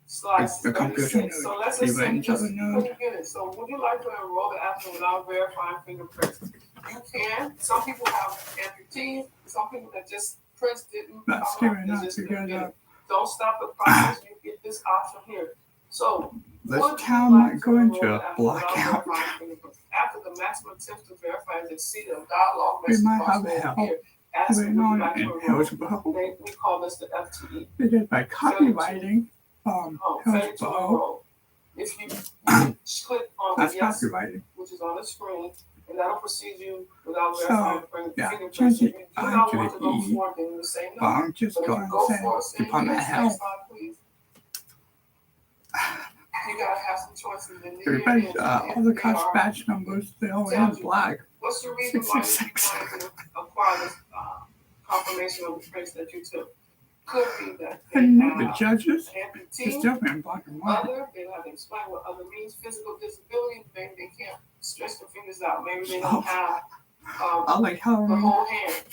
Slice the computer 36. So let's just say each other know. you get it. So would you like to enroll the applicant without verifying fingerprints? You can. Some people have amputees. Some people that just prints didn't But come still up. They not just because didn't get it. Don't stop the process. You get this option here. So this would you town like might to go into enroll a the applicant blackout. without verifying fingerprints? After the maximum attempts to verify is exceeded, a dialogue We message might box have will help appear. Ask going would you on like to in enroll. Hellsboro. We call this the FTE. They did by copywriting Failure to Hellsboro. enroll. If you click on the That's yes, copywriting. which is on the screen, and that'll proceed you without So, verifying yeah, fingerprints. change If you it do not to want the to go E. forward, then you say But no. I'm just But if going you to go say for it, say Department of yes, Health. next slide, please. You gotta have some choices in there. Everybody's all the cops badge numbers, they all in black. What's the reason why you 666. wanted to acquire this confirmation of the prints that you took? Could be that they And the have judges, it's amputee, definitely in black and white. other, they have to explain what other means, physical disability, maybe they can't stretch their fingers out, maybe they don't have I like the Helloween, whole hand.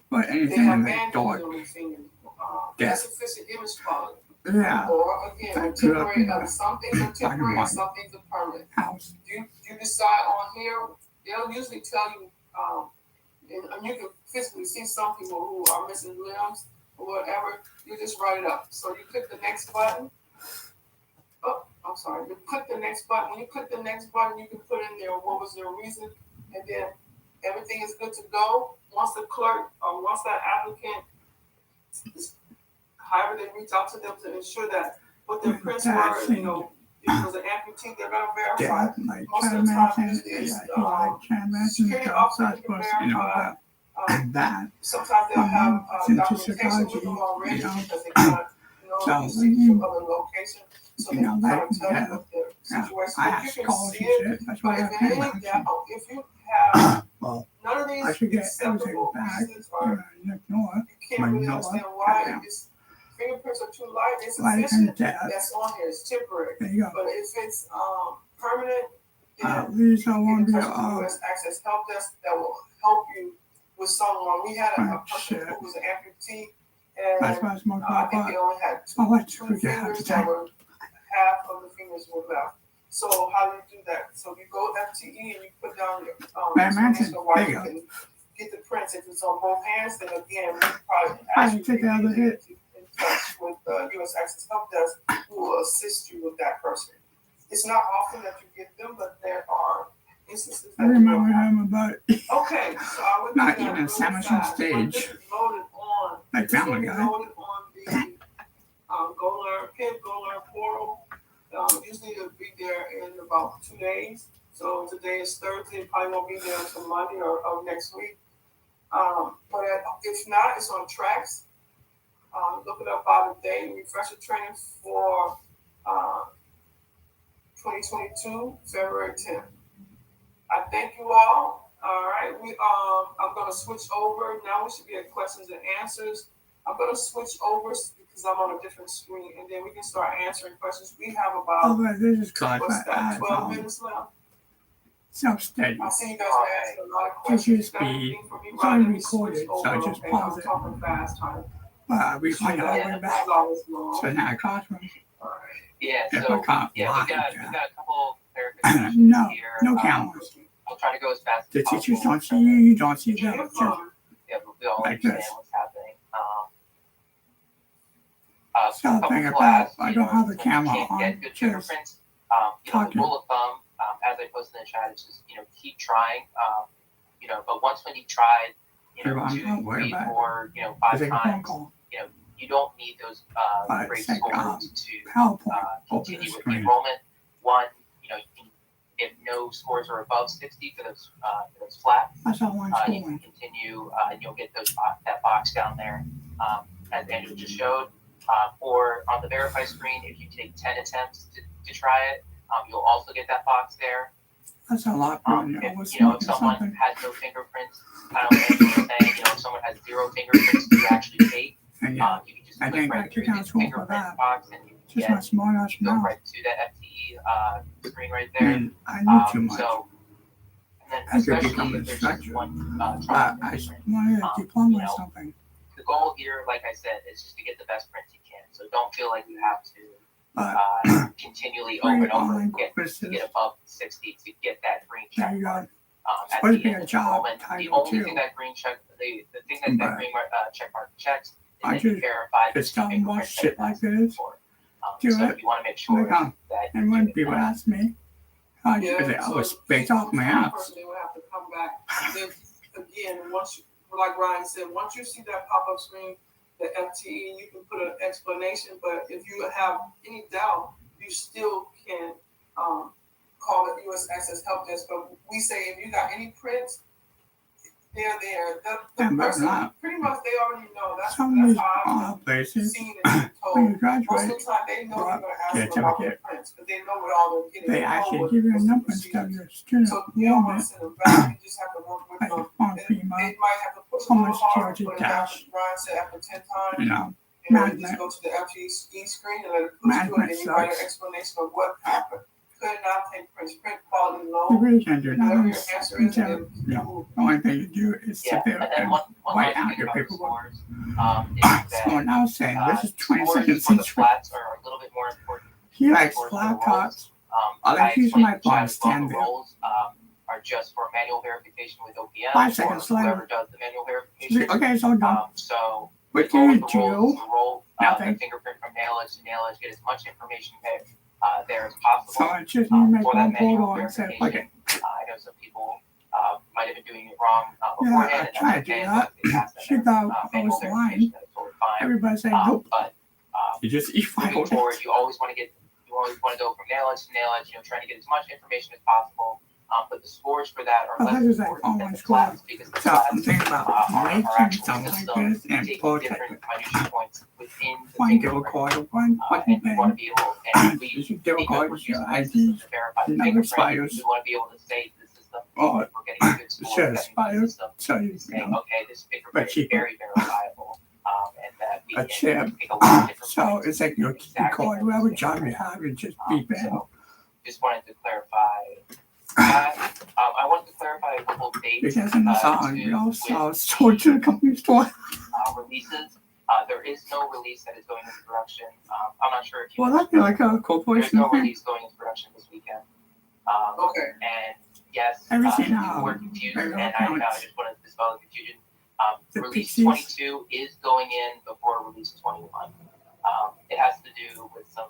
but They anything have in the bandages dark. on their fingers. Yeah. Insufficient image quality. Yeah, Or again, I with grew up temporary, in a some things are temporary, white some things are permanent. house. You decide on here, they'll usually tell you, and you can physically see some people who are missing limbs or whatever, you just write it up. So you click the next button. Oh, I'm sorry. You click the next button. When you click the next button, you can put in there what was their reason, and then everything is good to go. Once the clerk or once that applicant, however they reach out to them to ensure that what their prints were, if it was an amputee, they're gonna verify. Most of the time, usually it's security officers can verify. That. Sometimes they'll have documentation with them already because they kind of receipts from other locations. So they kind of tell you what their situation. But you can see it. But if you have none of these acceptable reasons or you can't really understand why it's fingerprints are too light, it's sufficient, that's on here, it's temporary. But if it's permanent, then you can touch the U.S. Access Help Desk that will help you with someone. We had a person who was an amputee, and I think they only had two fingers that were half of the fingers were left. So how do you do that? So you go FTE and you put down your explanation of why you can get the prints. If it's on both hands, then again, we probably ask you to get in touch with U.S. Access Help Desk who will assist you with that person. It's not often that you get them, but there are instances that I remember him about okay, so I would not even Samuelson stage. This is loaded on. Like Family Guy. Loaded on the Go Learn portal. Usually it'll be there in about 2 days. So today is Thursday. It probably won't be there until Monday or next week. But if not, it's on tracks. Look it up by the day. Refresher training for 2022, February 10th. I thank you all. All right, I'm going to switch over. Now we should be at questions and answers. I'm going to switch over because I'm on a different screen, and then we can start answering questions. We have about 12 minutes left. Self-study. I see you guys are asking a lot of questions. It's already recorded, so I just pause it. I'm talking fast, time. We find out way back. So now classroom. All right. Yeah, If so I can't we got a couple clarifications here. No cameras. We'll try to go as fast The as possible. teachers don't see you, you don't see them. Just Yeah, but we all like understand this. what's happening. So a couple thing people about asked, I don't have the camera can't on. get good Just fingerprints. The rule of thumb, as I posted in the chat, is just keep trying. But once when you tried, 2, 3, 4, 5 times, you don't need those great scores to continue with the enrollment. One, if no scores are above 60 for those flat, that's all I'm you can continue and you'll get that box down there, as Andrew just showed. Or on the verify screen, if you take 10 attempts to try it, you'll also get that box there. That's a lot. If someone has no fingerprints, kind of like Andrew was saying, if someone has 0 fingerprints to actually take, you can just click right through the fingerprint box and you can go right to that FTE screen right there. I knew too much. So, and then I could especially become a if there's just instructor. one I fingerprint. wanted a diploma You or know, something. The goal here, like I said, is just to get the best prints you can. So don't feel like you have to continually over and over get above 60 to get that green check mark. At the end of the enrollment, the only thing that green check, the thing that that green check mark checks is that you verify the fingerprint shit like this. So if you want to make sure that and when people ask me, I was baked off my ass. They would have to come back. Then again, once you, like Ryan said, once you see that pop-up screen, the FTE, you can put an explanation. But if you have any doubt, you still can call the U.S. Access Help Desk. But we say if you got any prints, they're there. The person, pretty much, they already know. That's how I've seen it told. Most of the time, they know you're going to ask them about the prints, but they know what all they're getting. They actually give you a number instead of your student. So you don't want to send them back. You just have to work with them. They might have to push a little hard, but Ryan said after 10 times, you just go to the FTE screen and let it push through, and then you write an explanation of what happened. Could not take prints. Print quality low. You really can't do Whatever nothing. your answer is, The only thing you do is sit there and white out your paperwork. So now saying this is 22nd century. Flats are a little bit more important. He likes flat tops. Others use my phone stand there. Are just for manual verification with OPM. 5 seconds later. Whoever does the manual verification. Okay, so done. So what do you do? Roll the fingerprint from nail edge to nail edge. Get as much information there as possible. So I just need to make one photo and say, okay. I know some people might have been doing it wrong beforehand. Yeah, I tried to do that. She thought I was lying. Everybody said nope. But you just eat moving forward, you always want to go from nail edge to nail edge. Trying to get as much information as possible. But the scores for that are less important than the flats because the flats are actually systems that take different minutiae points within the fingerprint. And you want to be able, and we because we're using this system to verify the fingerprint, we want to be able to say to the system, we're getting a good score, that the system is saying, okay, this fingerprint is very verifiable, and that we can take a lot of different so it's like your card, whatever job you have, you just beep in. So just wanted to clarify. I wanted to clarify a couple of dates. Because in the song, we all saw store to the company store. Releases. There is no release that is going into production. I'm not sure if you. Well, that'd be like a corporation. There's no release going into production this weekend. Okay. And yes, everything people were confused, and I just wanted to dispel the confusion. Release 22 is going in before release 21. It has to do with some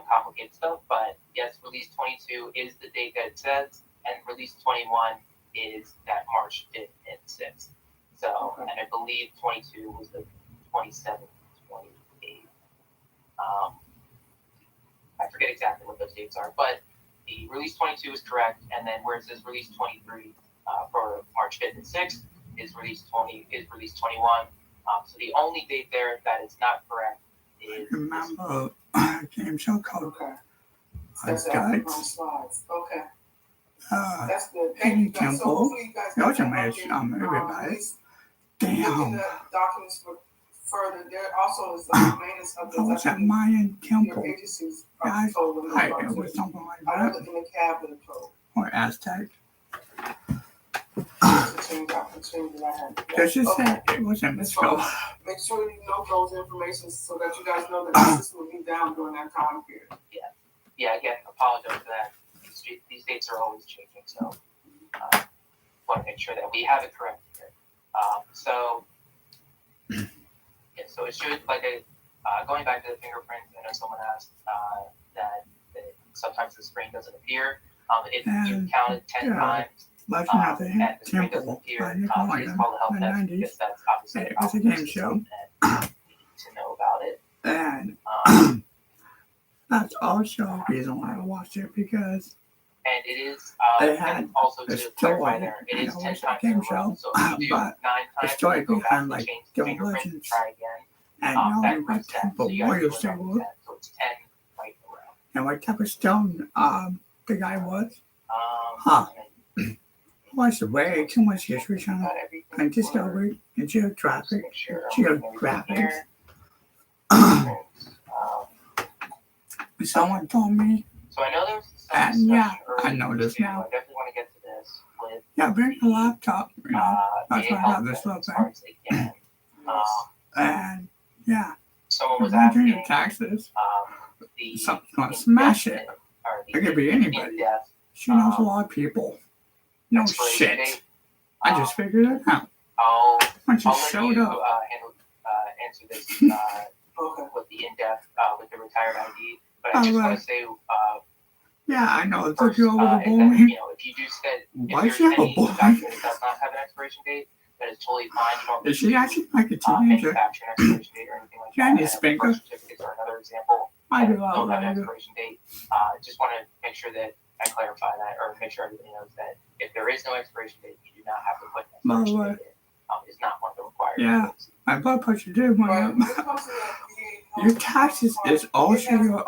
complicated stuff, but yes, release 22 is the date that it says, and release 21 is that March 5th and 6th. So, and I believe 22 was the 27th, 28th. I forget exactly what those dates are, but the release 22 is correct, and then where it says release 23 for March 5th and 6th is release 21. So the only date there that is not correct is remember game show code. Okay. That's got slides. Okay. That's good. Thank you guys. Temple. So hopefully you guys Those are my everybody. Damn. The documents for further. There also is the maintenance of the. I was at Mayan Temple. Agencies Yeah, it was something like I that. was in the cabinet told. Or Aztec. Just say it wasn't misspelled. Make sure you know those information so that you guys know that the system will be down during that time period. Yeah, again, apologize for that. These dates are always changing, so want to make sure that we have it correct here. So it should, going back to the fingerprint, I know someone asked that sometimes the screen doesn't appear. If you counted 10 times, and the screen doesn't appear, it's called a help desk because that's obviously it was a game show. To know about it. And that's also the reason why I watched it, because and it is had also to clarify there, it is 10 times in a row. So if you do 9 times, story go back behind and change the fingerprint and try again. And that proves 10. So you guys do it so it's 10 right around. And what type of stone the guy was? Was way too much history channel and discovery and geographic, geographics. Someone told me. So I know there's and yeah, I know this now. I definitely want to get to this with Yeah, bring your laptop. You know, that's they why I help have this them little as far thing. as they can. And yeah, Someone was you're doing asking your taxes. the Someone's gonna smash it. It could be anybody. in-depth She knows a lot of people. No expiration shit. date. I just figured it out. I'll When she let showed you up. answer this with the in-depth with the retired ID. But I just want to say, Yeah, I know. It first, took you over the is that, bowling. if you do set, Why'd if you there's have a any bowling? document that does not have an expiration date, that is totally fine. You don't Is she actually like a need teenager? manufacturing expiration date or anything like that. Jenny And Spinker. birth certificates are another example. I do Don't have an that. expiration date. Just want to make sure that I clarify that, or make sure everybody knows that if there is no expiration date, you do not have to put an expiration date in. It's not one of the required. Yeah, my blood pressure did went up. Your taxes is also your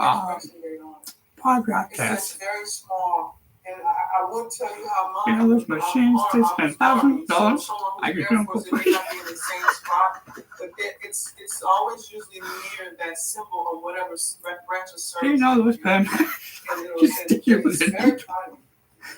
polygraph test. Very small, and I would tell you how much. You know those machines that spend $1,000. I could do them for free. But it's always usually near that symbol of whatever branch of service. You know those pen. Just stick it with it.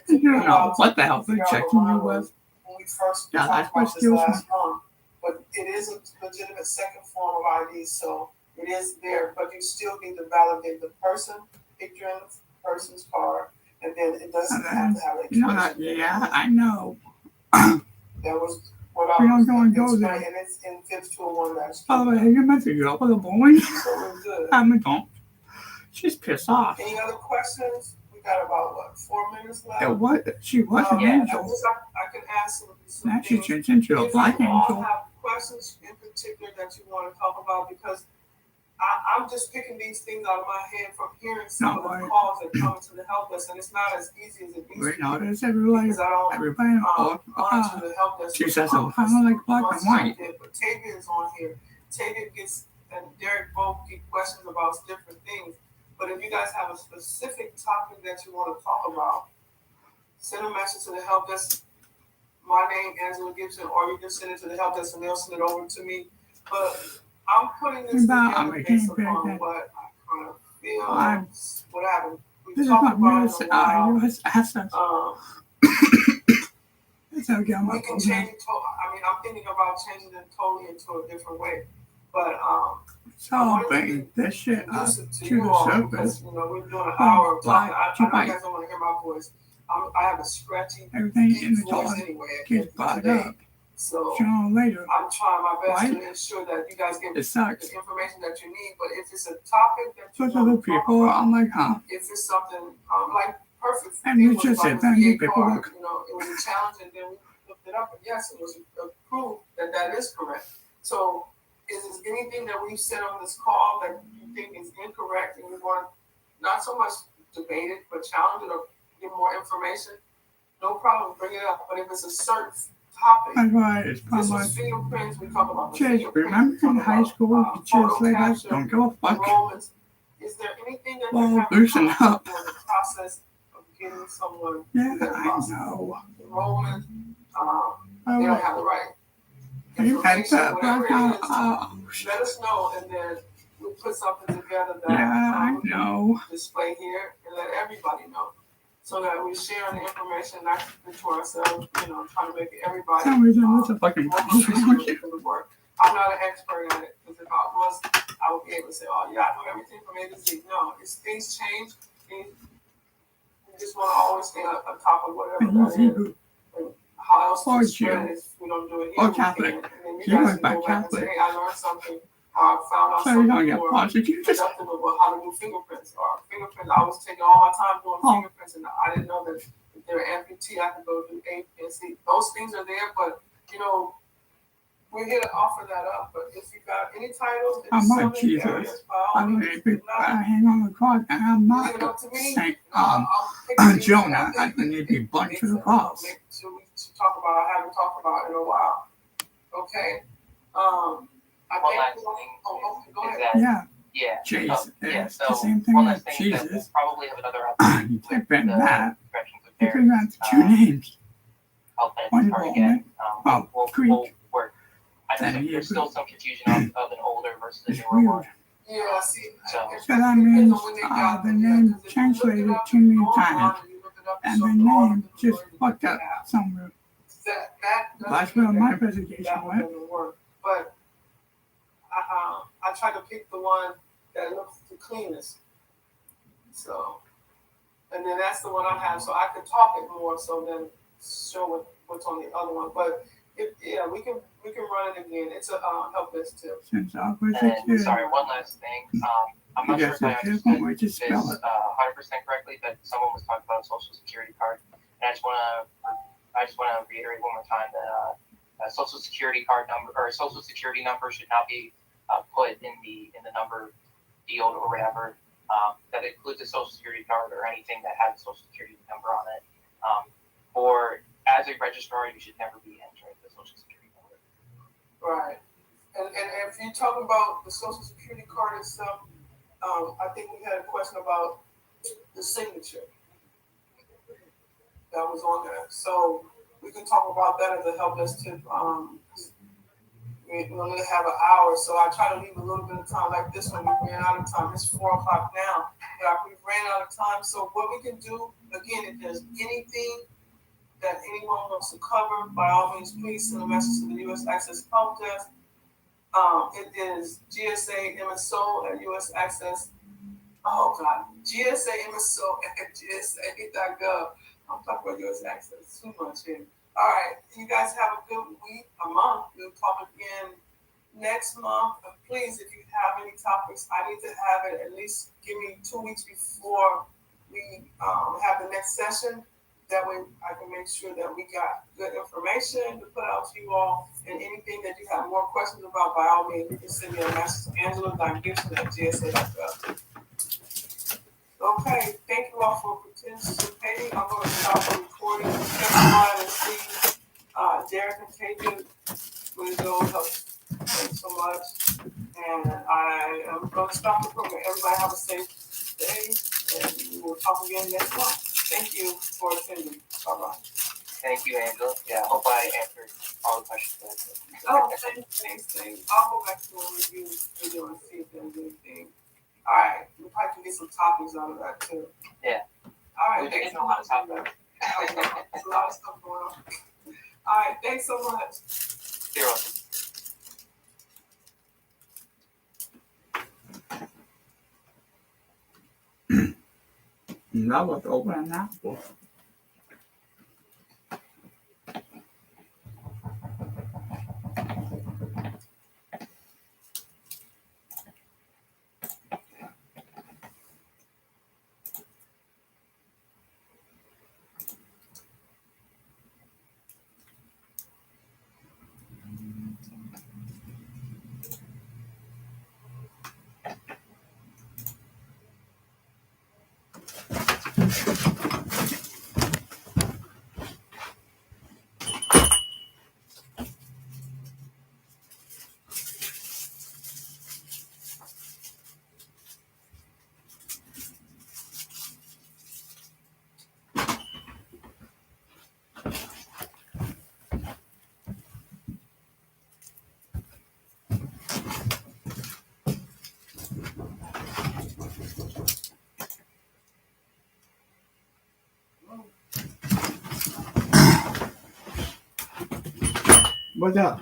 You don't know what the hell they're checking you with. When we first Yeah, that's talked what about this skills last month, but it is a legitimate second form of ID, so it is there, but you still need to validate the person, picture in the person's card, and then it doesn't have to have an expiration. Yeah, I know. That was what I was go there. and it's in 5201. By the way, have you met the girl with the bowling? So we're good. Don't. She's pissed off. Any other questions? We got about 4 minutes left. She was an angel. I can ask some Now she things. changed into a black If you all angel. have questions in particular that you want to talk about, because I'm just picking these things out of my head from hearing some of the calls that come to the help desk, and it's not as easy as it used to be. We know there's everybody. Because I don't monitor the help desk. She says, oh, kind of like black and white. But Tavia is on here. Tavia gets, and Derek both get questions about different things. But if you guys have a specific topic that you want to talk about, send a message to the help desk. My name, Angela Gibson, or you can send it to the help desk and they'll send it over to me. But I'm putting this together based upon what I kind of feel. What happened? We talked about it a while. We can change it. I'm thinking about changing it totally into a different way. But so bring this shit up to the surface. We're doing an hour of talking. I know you guys don't want to hear my voice. I have a scratchy everything in the voice talk anyway. gets brought up. So later. I'm trying my best to ensure that you guys get the information that you need. But if it's a topic that you want to talk about, I'm like, huh? If it's something like perfect, and you just said that paperwork. It was a challenge, and then we looked it up, and yes, it was approved that is correct. So, is there anything that we've said on this call that you think is incorrect, and you want not so much debate it, but challenge it or get more information? No problem, bring it up. But if it's a certain topic, that's right. It's this was fingerprints. We talk about remember in high school, teachers say that don't give a fuck. Enrollments. Is there anything that you have loosen up for the process of getting someone? Yeah, I know. Enrollment. They don't have the right information. Let us know, and then we'll put something together that I know. Display here and let everybody know. So that we share the information, not keep it to ourselves, trying to make everybody. For some reason, it's a fucking work. I'm not an expert at it, because if I was, I would be able to say, oh, yeah, I know everything from A to Z. No, things change. We just want to always stay on top of whatever that is. And how else to spread it if we don't do it here? Catholic. And then you guys can go back and say, hey, I learned something. I found out something more productive about how to do fingerprints. Or fingerprints, I was taking all my time doing fingerprints, and I didn't know that if they're amputee, I could go do A, B, and C. Those things are there, but, we're here to offer that up. But if you got any titles, I'm not Jesus. I hang on the cross, and I'm not Saint Jonah. I need to be bunned to the cross. To talk about, I haven't talked about in a while. Okay. Go ahead. Yeah. Jesus. So the same thing one as thing Jesus. We'll probably have another episode. You type in that. You figure out the two names. One enrollment. We'll work. I know there's still some confusion of an older versus a newer one. Yeah, see. So that means the name translated too many times. And the name just fucked up somewhere. That's where my presentation that one went. doesn't work. But I try to pick the one that looks the cleanest. So, and then that's the one I have, so I can talk it more, so then show what's on the other one. But we can run it again. It's a help desk tip. And sorry, one last thing. I'm not sure if I understood this 100% correctly, but someone was talking about a social security card, and I just want to reiterate one more time that a social security card number or a social security number should not be put in the number field or whatever. That includes a social security card or anything that has a social security number on it. Or as a registrar, you should never be entering the social security number. Right. And if you're talking about the social security card itself, I think we had a question about the signature that was on there. So we can talk about that as a help desk tip. We only have an hour, so I try to leave a little bit of time. Like this one, we ran out of time. It's 4:00 now, but we ran out of time. So what we can do, again, if there's anything that anyone wants to cover, by all means, please send a message to the U.S. Access Help Desk. It is GSA MSO at US Access. Oh God, GSA MSO at GSA.gov. I'm talking about US Access too much here. All right, you guys have a good week, a month. We'll talk again next month. Please, if you have any topics, I need to have it at least give me 2 weeks before we have the next session. That way I can make sure that we got good information to put out to you all. And anything that you have more questions about, by all means, you can send me a message to Angela.Gibson@gsa.gov. Okay, thank you all for participating. I'm going to stop the recording. Everyone and see Derek and Taylor with those help. Thanks so much. And I am going to stop the program. Everybody have a safe day, and we will talk again next month. Thank you for attending. Bye-bye. Thank you, Angela. Yeah, I hope I answered all the questions. Oh, thanks. I'll go back to a review video and see if there's anything. All right, we probably can get some topics out of that too. Yeah. All right, We've been thanks getting a lot of topics. There's a lot of stuff going on. All right, thanks so much. You're welcome. That was over an apple. What's up?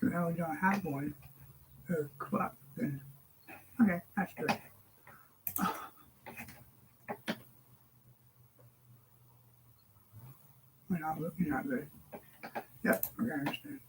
You really don't have one. Club. Then. Okay, that's good. We're not looking at this. Yep, okay, I understand.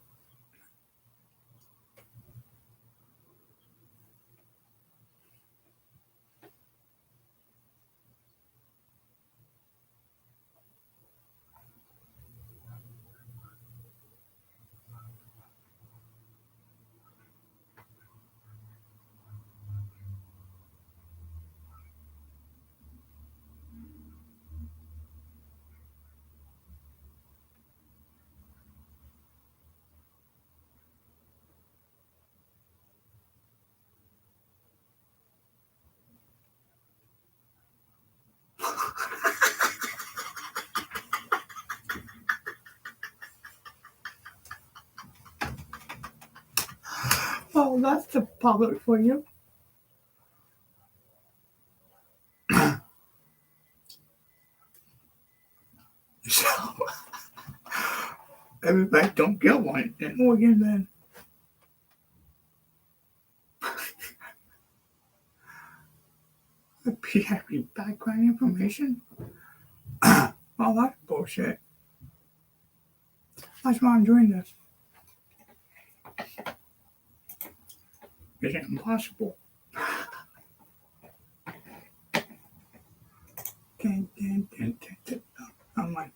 Well, that's the public for you. So, everybody don't get one in Oregon then. PIP background information? Well, that's bullshit. That's why I'm doing this. It's impossible. I'm like,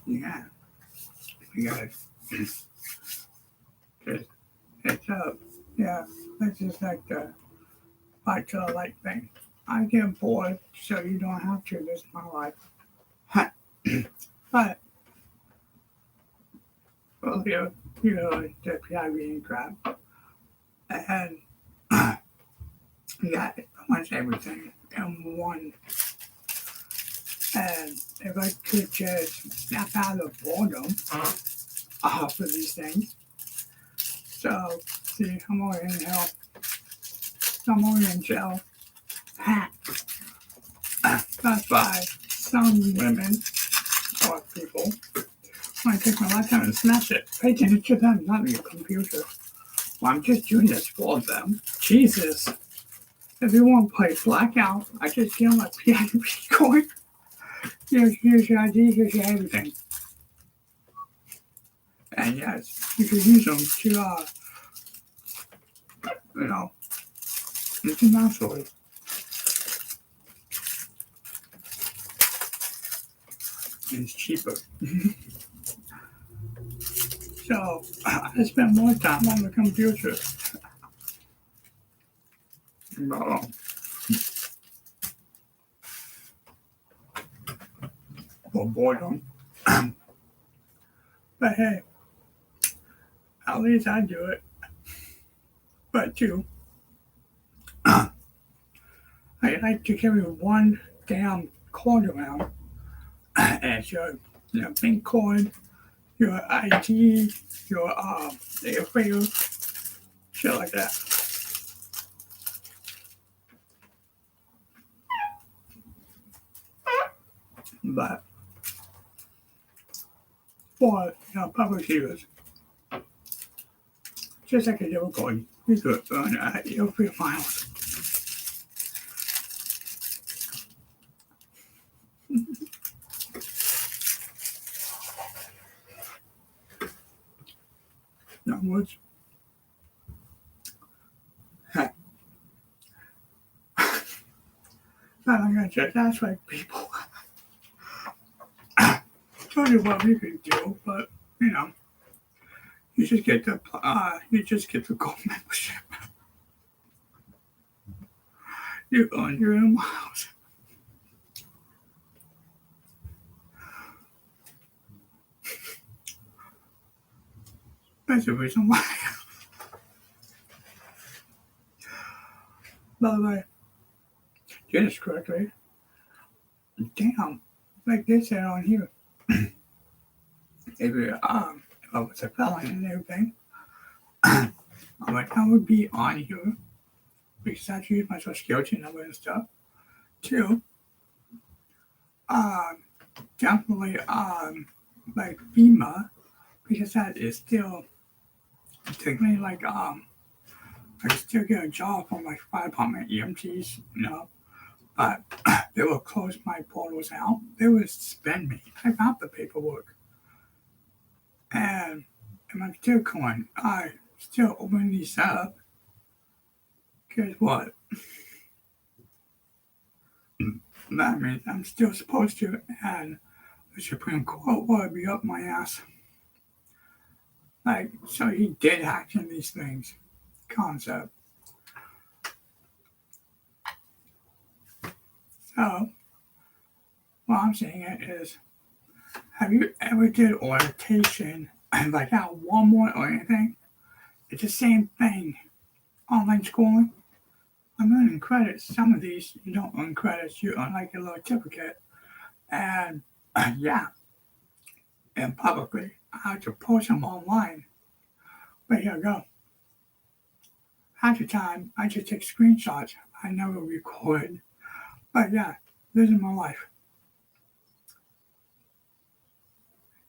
Yeah. You gotta it's yeah, that's just like the fight to the light thing. I get bored, so you don't have to. This is my life. But well, you know, the PIV and crap, and yeah, almost everything in one. And if I could just snap out of boredom off of these things. So, see, I'm already in hell. I'm already in jail. That's why some women or people want to take my lifetime and smash it. Pay attention to them, not your computer. Well, I'm just doing this for them. Jesus. If you want to play Blackout, I just give them a PIP coin. Here's your ID, here's your everything. And yes, you can use them to, you know, internationally. It's cheaper. So, I spend more time on the computer. For boredom. But hey, at least I do it. But too, I like to carry one damn cord around as your pink cord, your ID, your airfare, shit like that. But for public use, just like a little cord, you could earn airfare miles. In other words, I'm gonna just ask like people. Tell you what we can do, but you just get the gold membership. You earn your own miles. That's the reason why. By the way, get this correctly. Damn, like they said on here, if I was a felon and everything, I would be on here because I use my social security number and stuff. Two, definitely like FEMA because that is still technically like I can still get a job from like fire department EMTs, but they will close my portals out. They would suspend me. I found the paperwork. And I'm still going, I still open these up. Guess what? That means I'm still supposed to, and the Supreme Court will be up my ass. Like, so he did action these things. Concept. So, what I'm saying is, have you ever did orientation and like at Walmart or anything? It's the same thing. Online schooling. I'm earning credits. Some of these you don't earn credits. You earn like a little certificate. And yeah, and publicly, I have to post them online. But here I go. Half the time, I just take screenshots. I never record. But yeah, this is my life.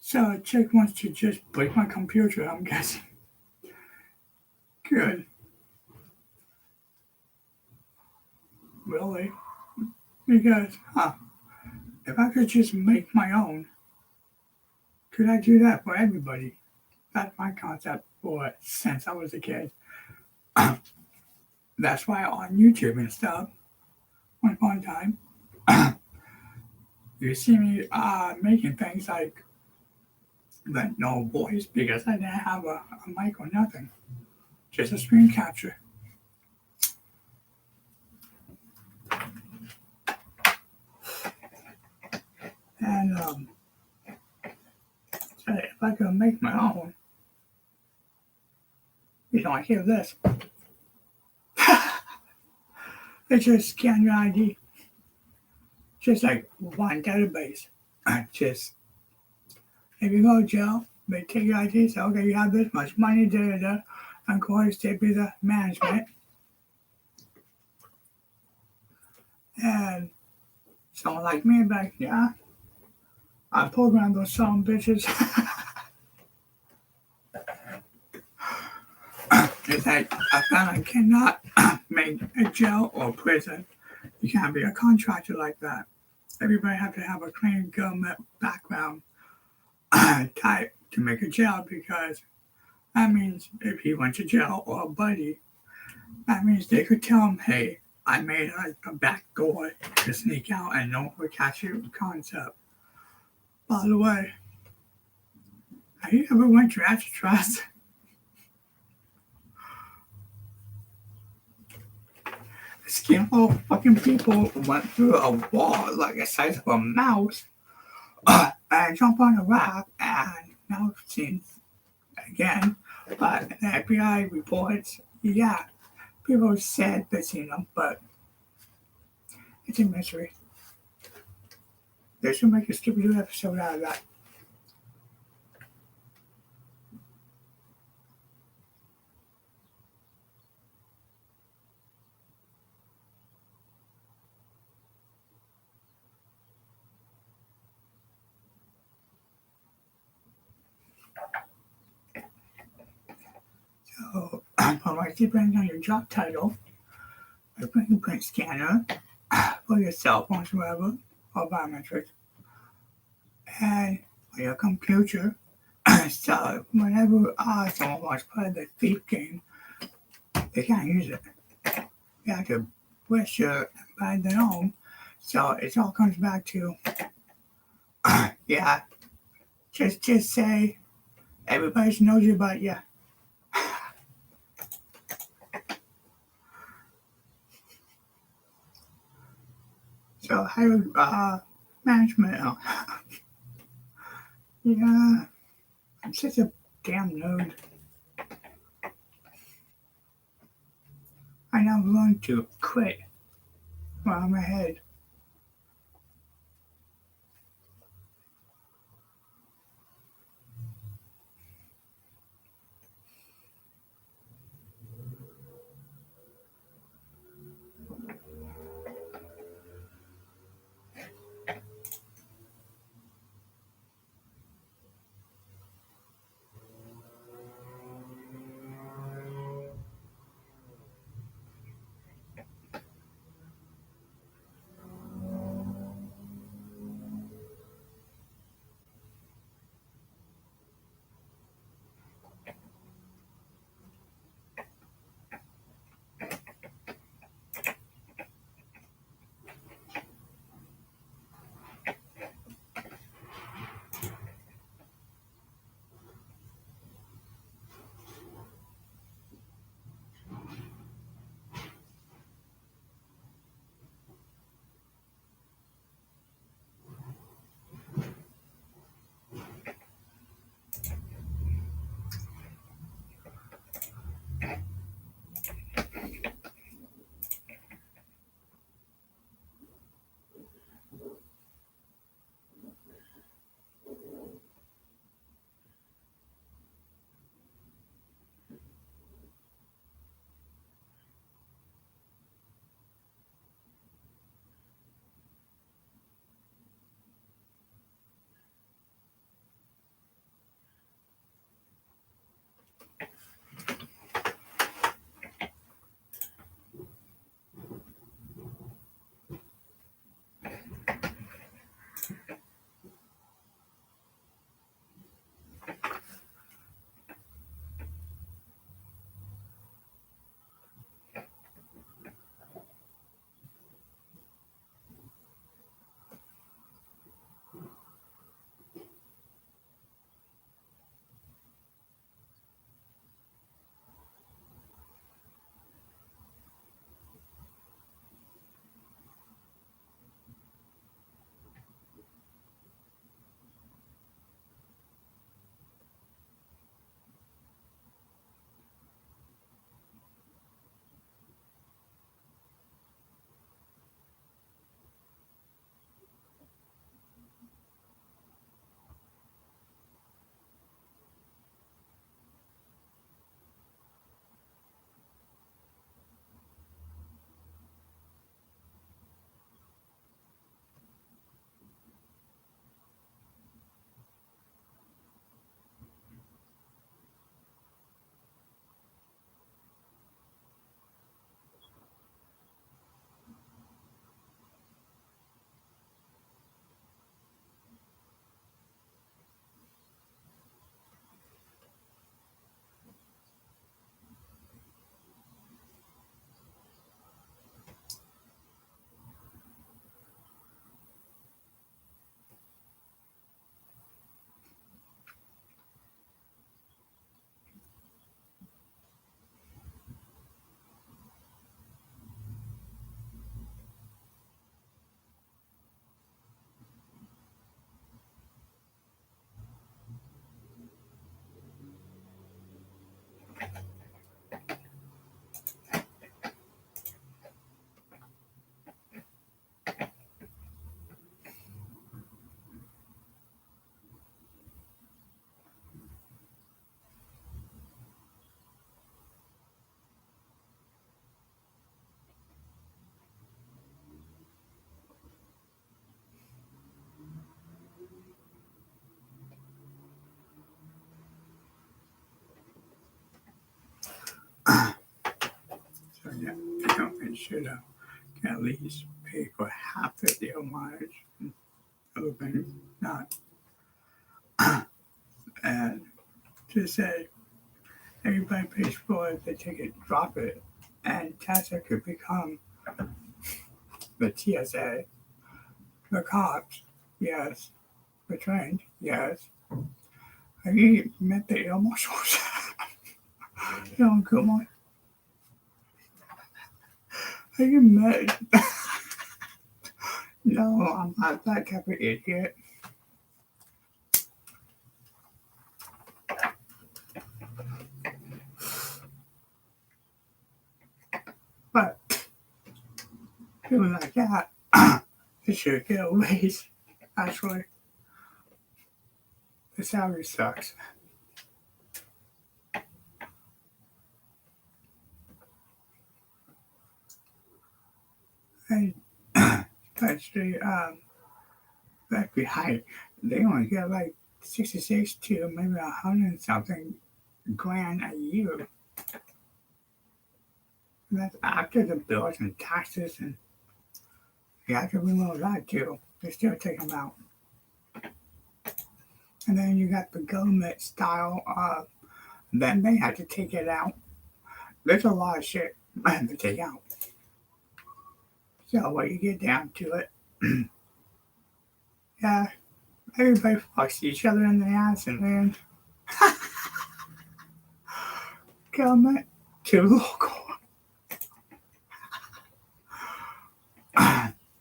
So a chick wants to just break my computer, I'm guessing. Good. Really? Because, if I could just make my own, could I do that for everybody? That's my concept for it since I was a kid. That's why on YouTube and stuff, once upon a time, you see me making things like but no voice because I didn't have a mic or nothing. Just a screen capture. And so if I could make my own, I hear this. They just scan your ID. Just like one database. Just, if you go to jail, they take your ID, say, okay, you have this much money, and course, they be the management. And someone like me, like, yeah, I programmed those some bitches. It's like, I found I cannot make a jail or prison. You can't be a contractor like that. Everybody have to have a clean government background type to make a jail, because that means if he went to jail or a buddy, that means they could tell him, hey, I made a back door to sneak out and no one would catch you concept. By the way, have you ever went to Alcatraz? A skin full of fucking people went through a wall like the size of a mouse and jumped on a rock, and now it seems again, but the FBI reports, yeah, people said they seen them, but it's a mystery. They should make a Scooby-Doo episode out of that. So, alright, depending on your job title, a fingerprint scanner for your cell phones, whatever, or biometrics, and for your computer. So, whenever someone wants to play the thief game, they can't use it. You have to register and buy their own. So, it all comes back to, yeah, just say everybody knows you, but yeah. So, how management? Yeah, I'm such a damn nerd. I now learned to quit while I'm ahead. yeah, the company should at least pay for half of their mileage and other things, not. And to say everybody pays for it, they take it, drop it, and Tesla could become the TSA, the cops, yes, the trained, yes. Have you met the air marshals? You know, come on. Have you met? No, I'm not that type of idiot. But people like that, they should get a raise. Actually, the salary sucks. And actually, actually high. They only get like 66 to maybe 100 something grand a year. And that's after the bills and taxes, and you have to remove that too. They still take them out. And then you got the government style, then they have to take it out. There's a lot of shit I have to take out. So when you get down to it, yeah, everybody fucks each other in the ass, and then government to local.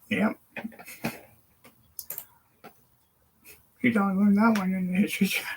Yep. You don't learn that one in the History Channel.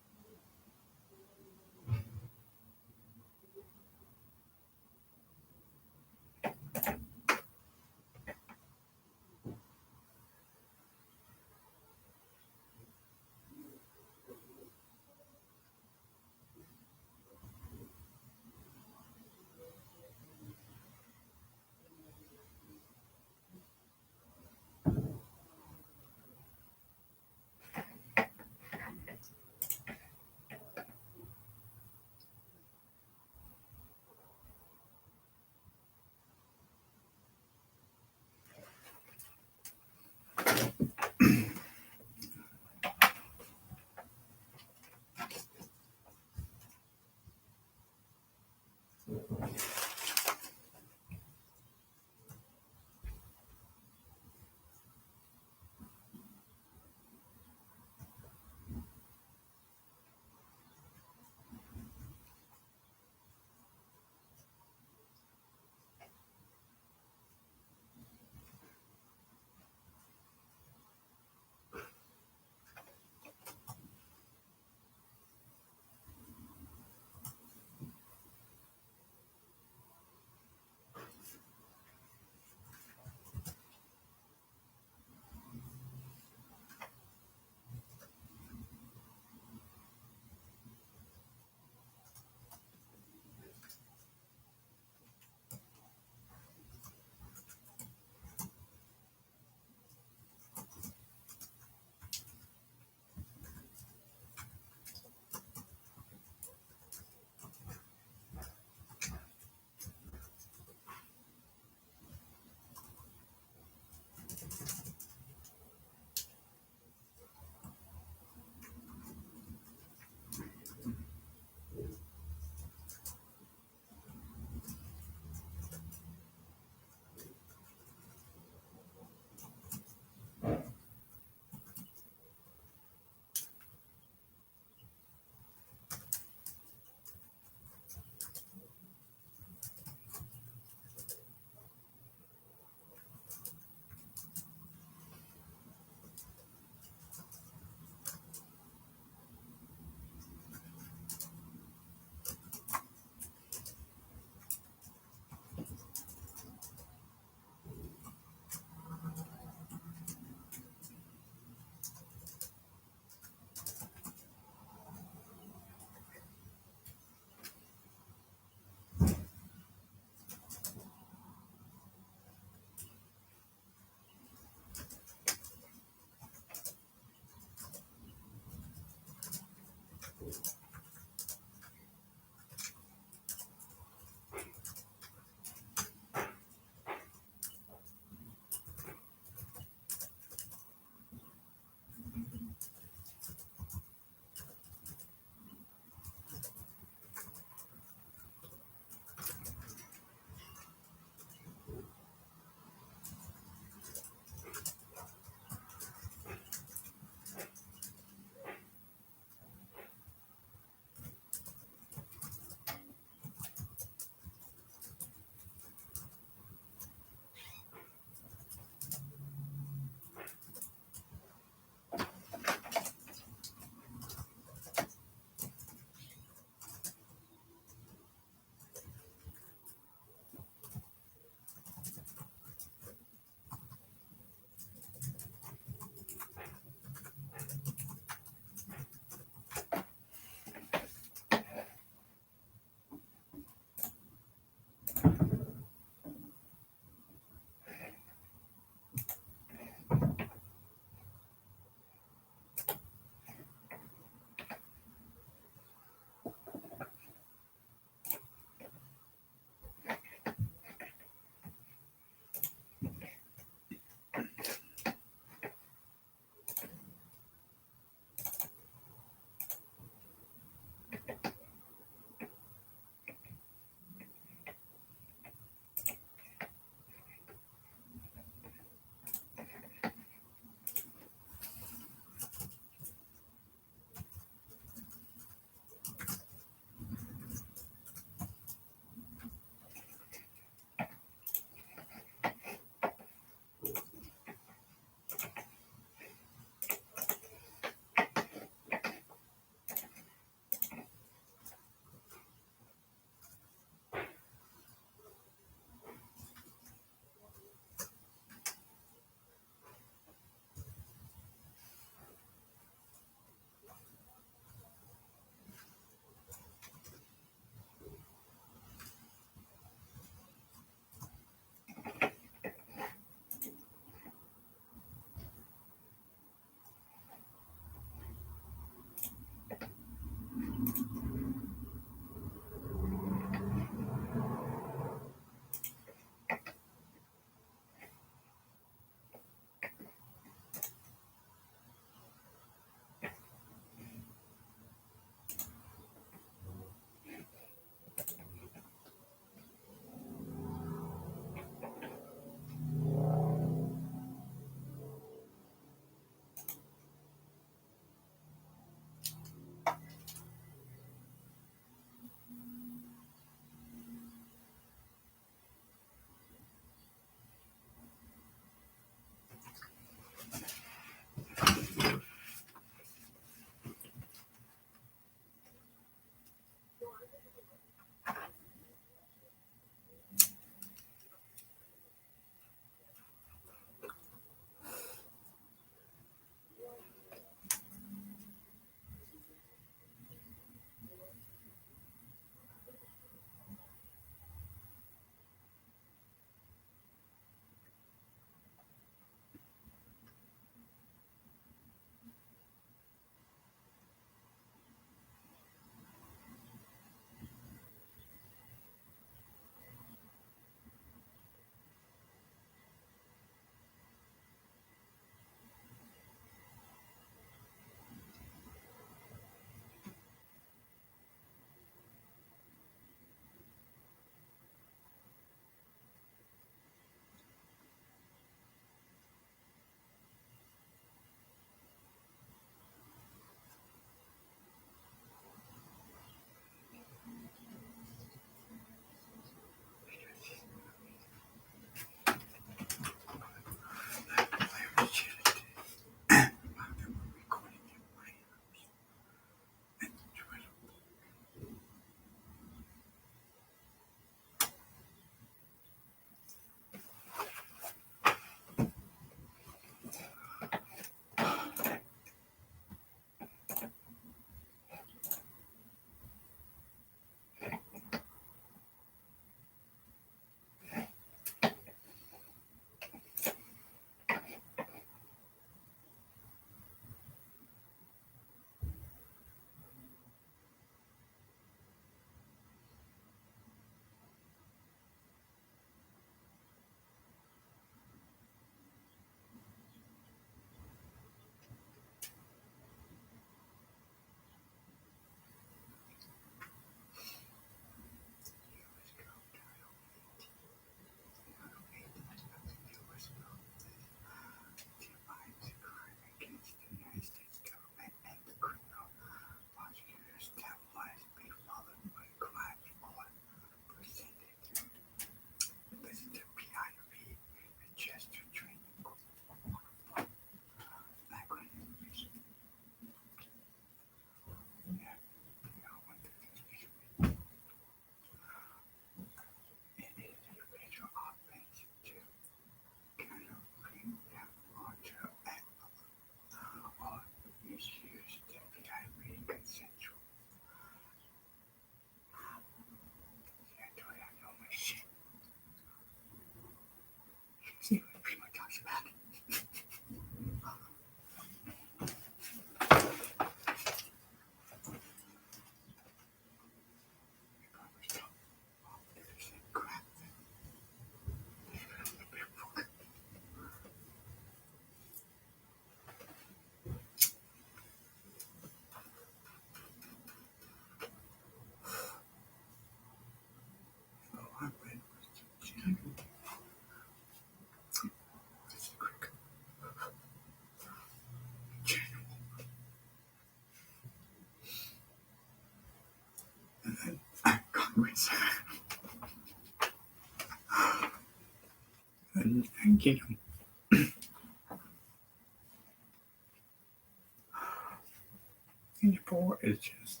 And four is just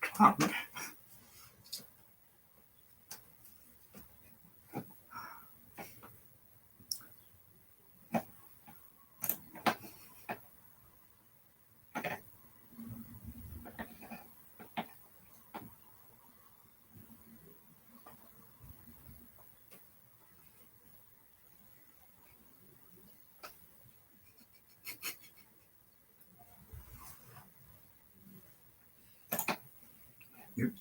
cloud. Yep.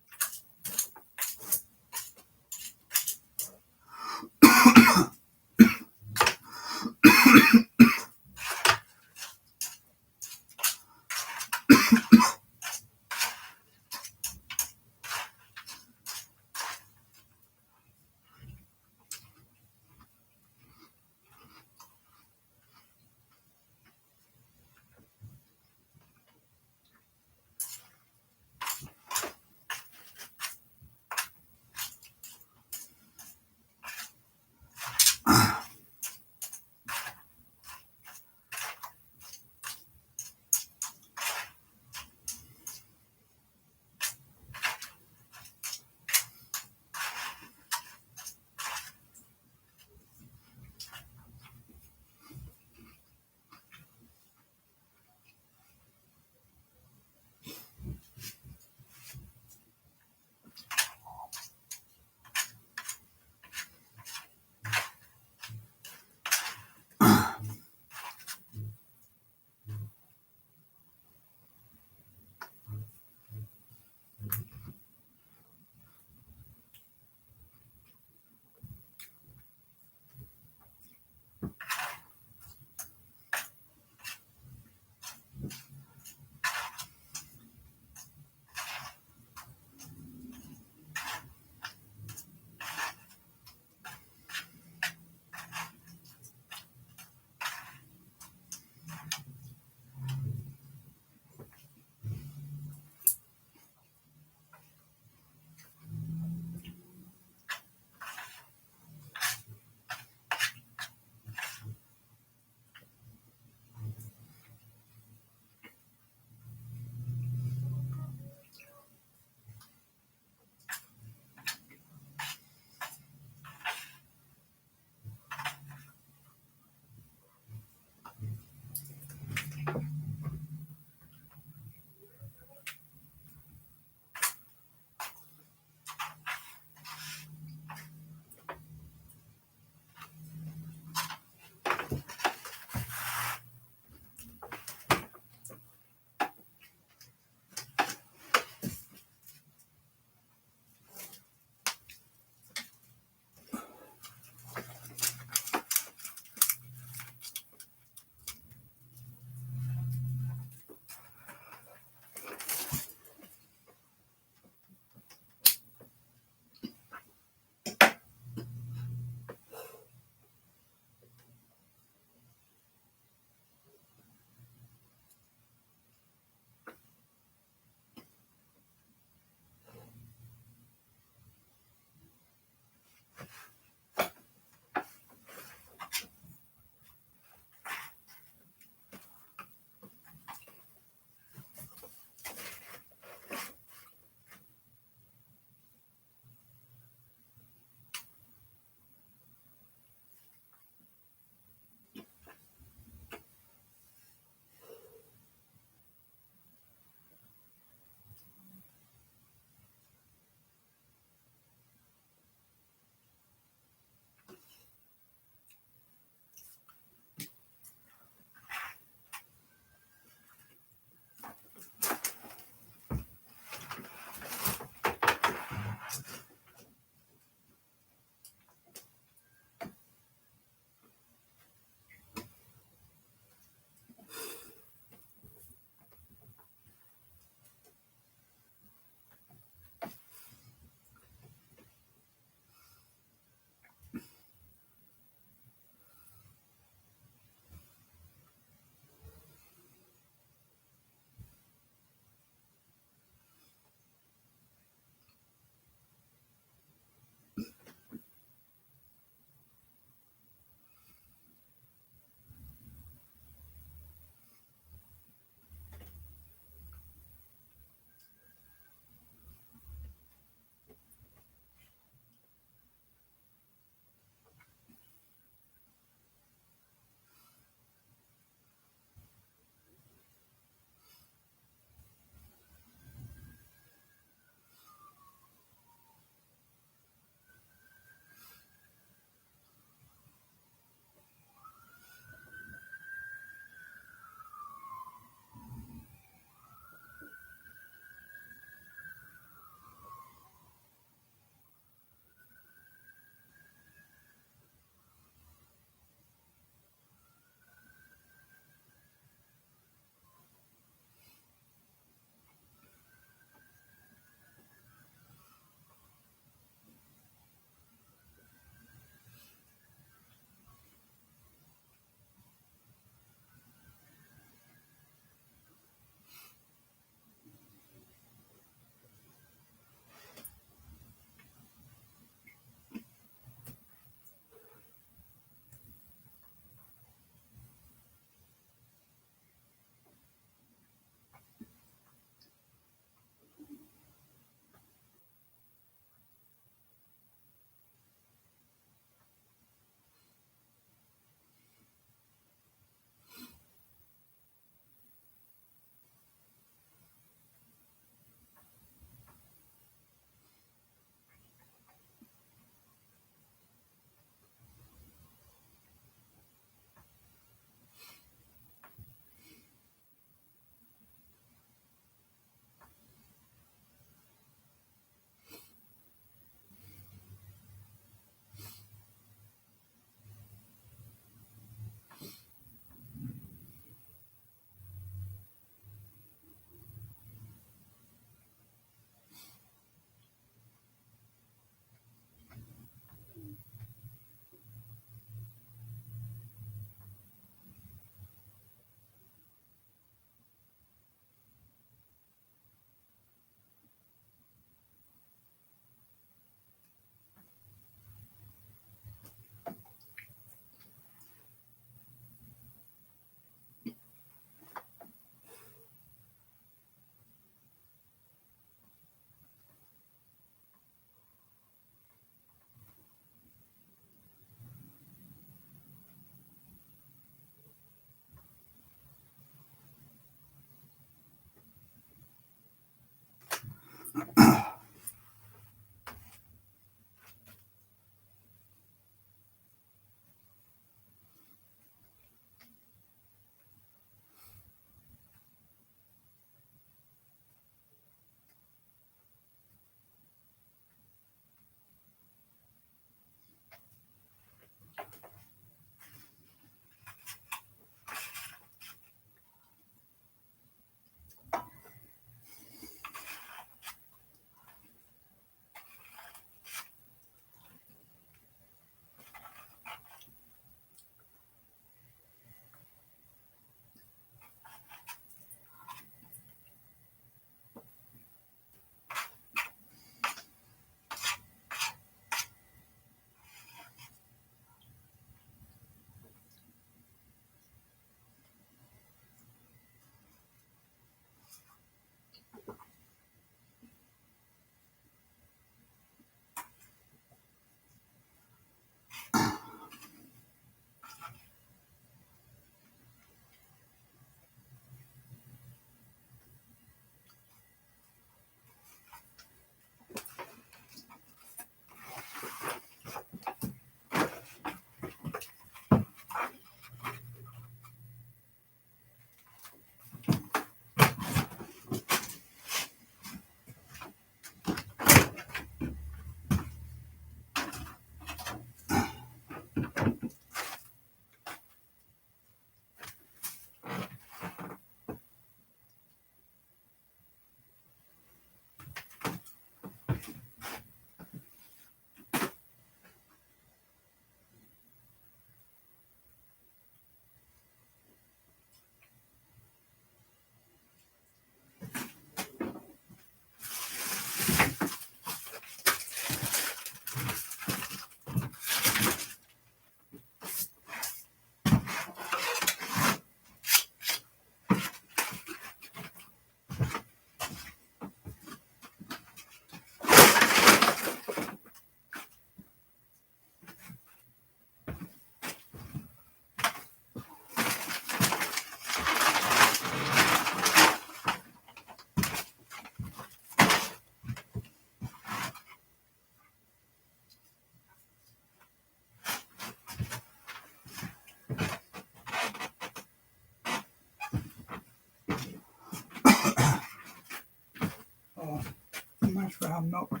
That's what I'm milk.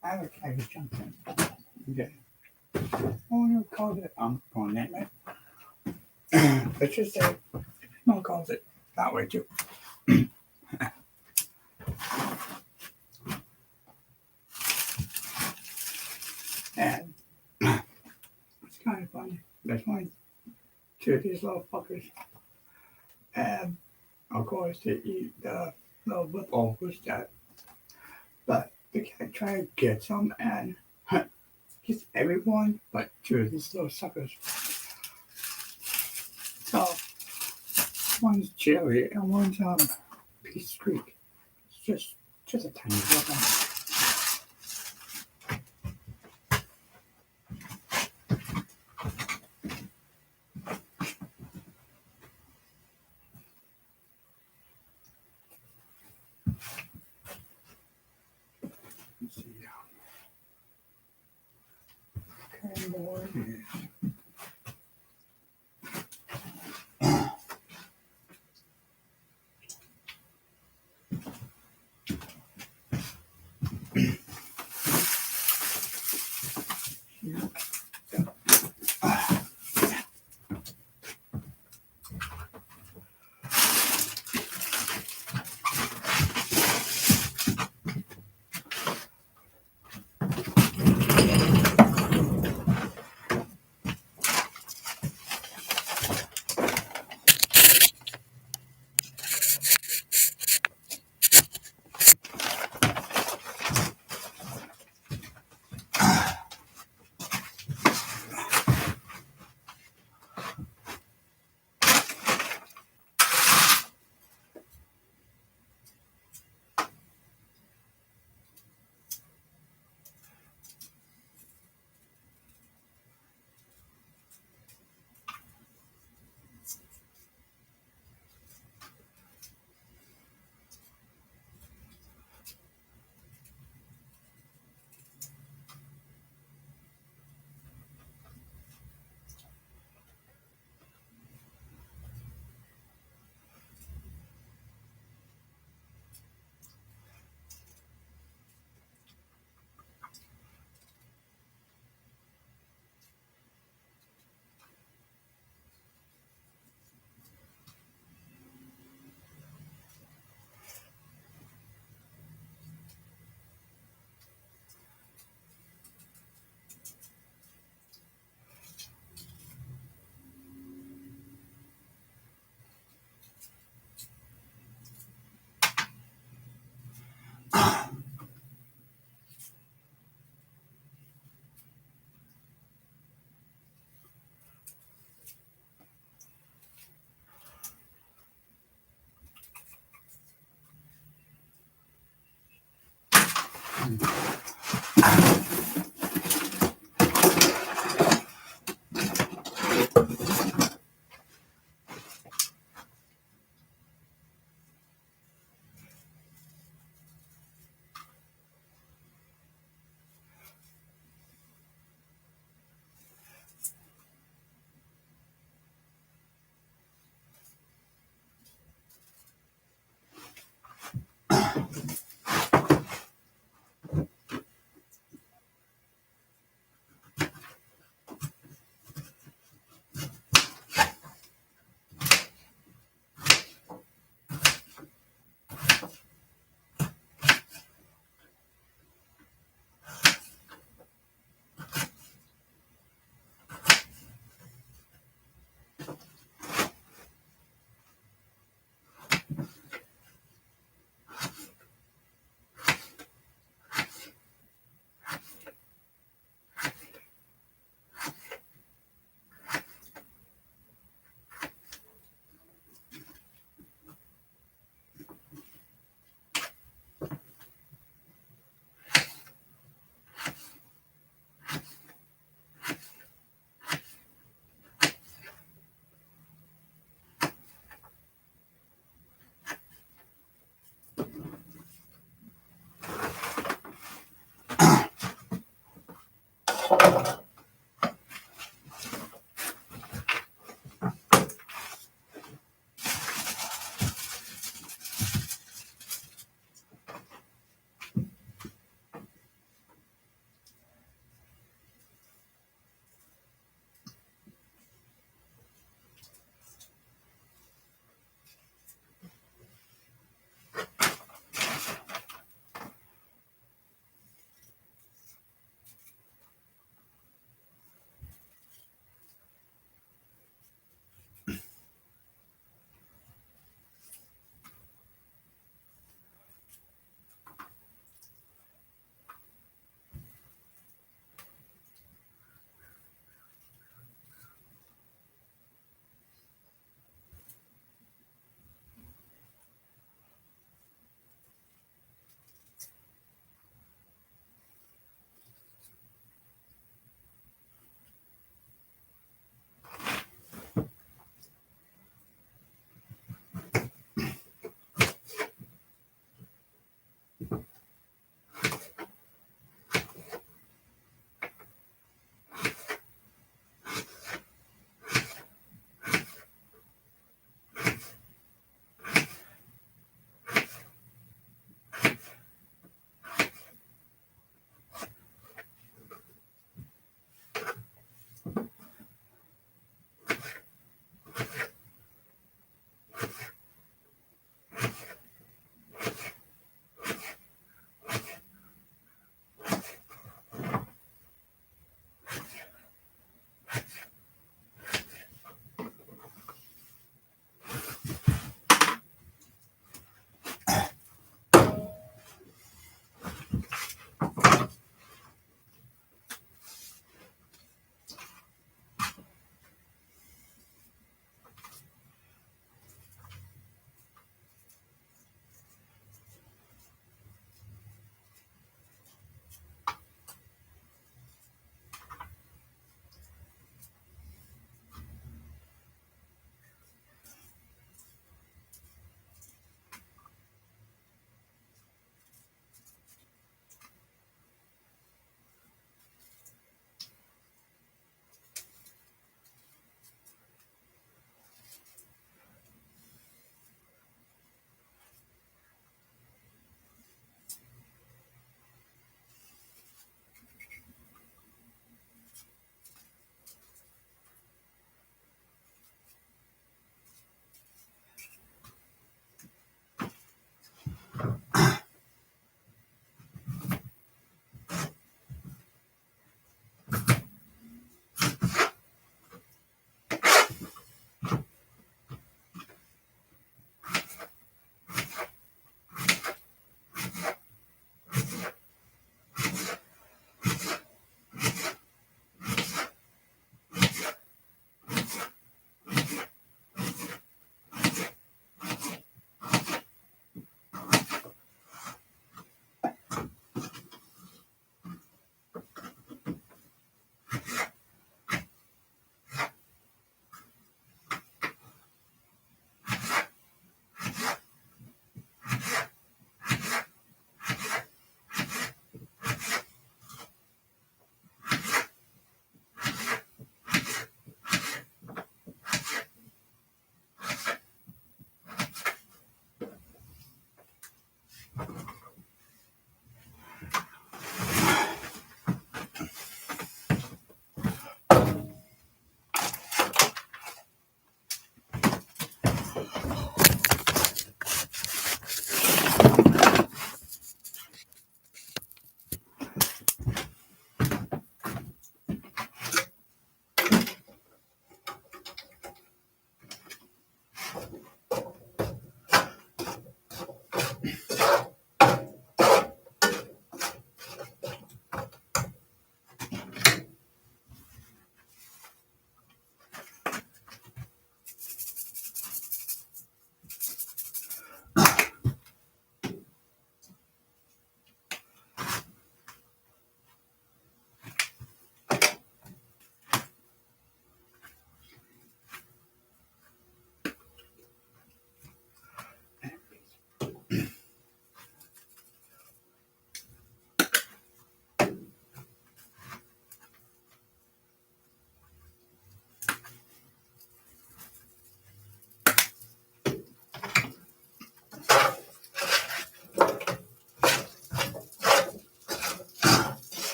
I have a keg of something. Okay. Oh, you called it. I'm going to name it. Let's just say, no calls it that way too. And it's kind of funny. There's only two of these little fuckers. And of course, they eat the little lip ovals that. But the cat tried to get some and gets everyone but two of these little suckers. So one's jelly and one's Peace Creek. It's just a tiny little one. Let's see. Okay, boy.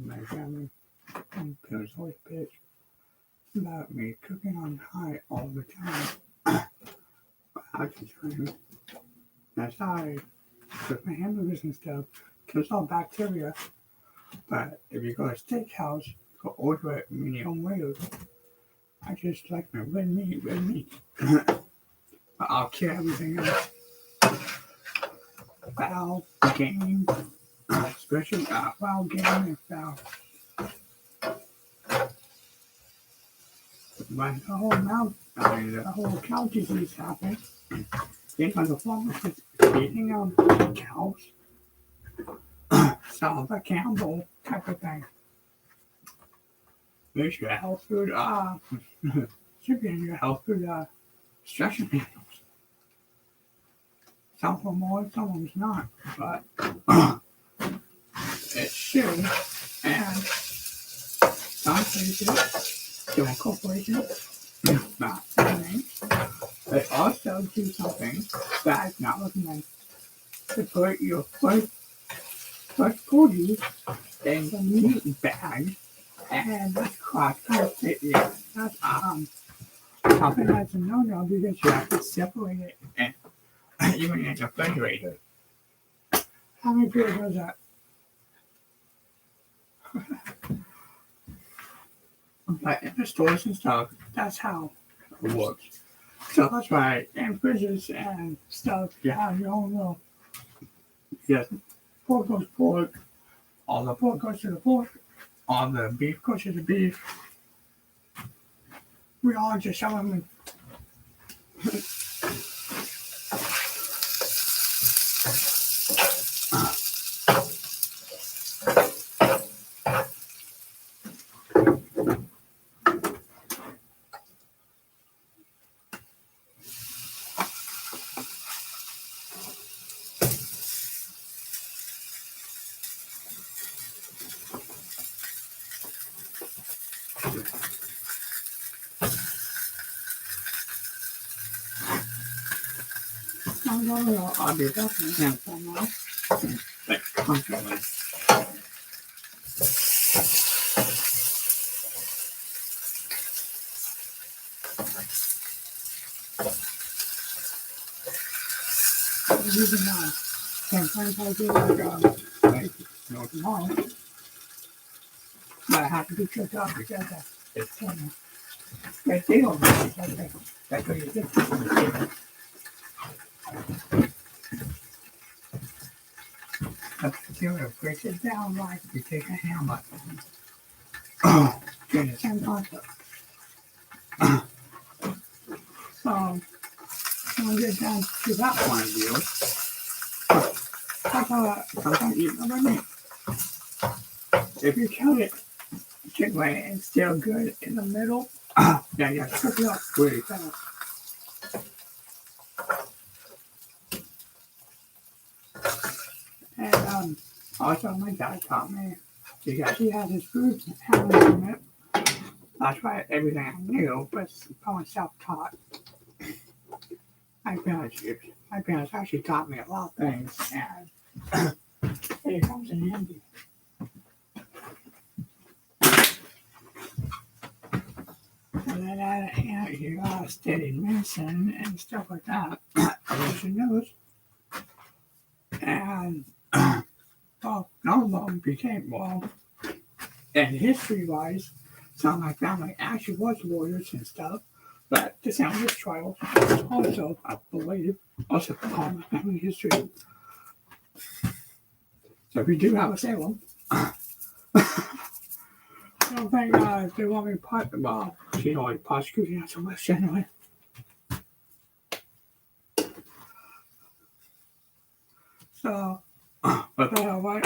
My family feels always bitch about me cooking on high all the time. I just dream. That's I with my hamburgers and stuff. Kills all bacteria. But if you go to a steakhouse, go order it medium rare. I just like my red meat. But I'll kill everything else. Fowl, game, especially wild game and fowl. But the whole the whole cow disease happened. Because the farmers was feeding them cows. So the Campbell type of thing. There's your health food, should be in your health food, instruction manuals. Some of them are, some of them's not, but it should. And some places, different corporations, not saying, they also do something that is not recommended. To put your first produce in the meat bag and that's cross-country. That's something that's a no-no because you have to separate it and even in the refrigerator. How many people does that? But in the stores and stuff, that's how it works. So that's why in fridges and stuff, you have your own little. Yes, pork goes pork. All the pork goes to the pork. All the beef goes to the beef. We all just shove them in. I'll be back in hand for now. Like, comfortably. Using sometimes I do like tomorrow. But I have to be cooked up because it's they feel that's what you get. But you would break it down like you take a hammer. Get the same concept. So when we get down to that point of view, sometimes eat another meat. If you kill it chicken wing and still good in the middle, yeah, you have to cook it up really fast. And also my dad taught me because he had his food habits in it. That's why everything I knew was probably self-taught. My parents actually taught me a lot of things, and it comes in handy. And then you studied medicine and stuff like that. I should know. And well, none of them became and history-wise, some of my family actually was lawyers and stuff. But the Sandwich trial also, I believe, also part of my family history. So we do have a Salem. I don't think if they want me to she's always prosecuting us so much anyway. So, but what?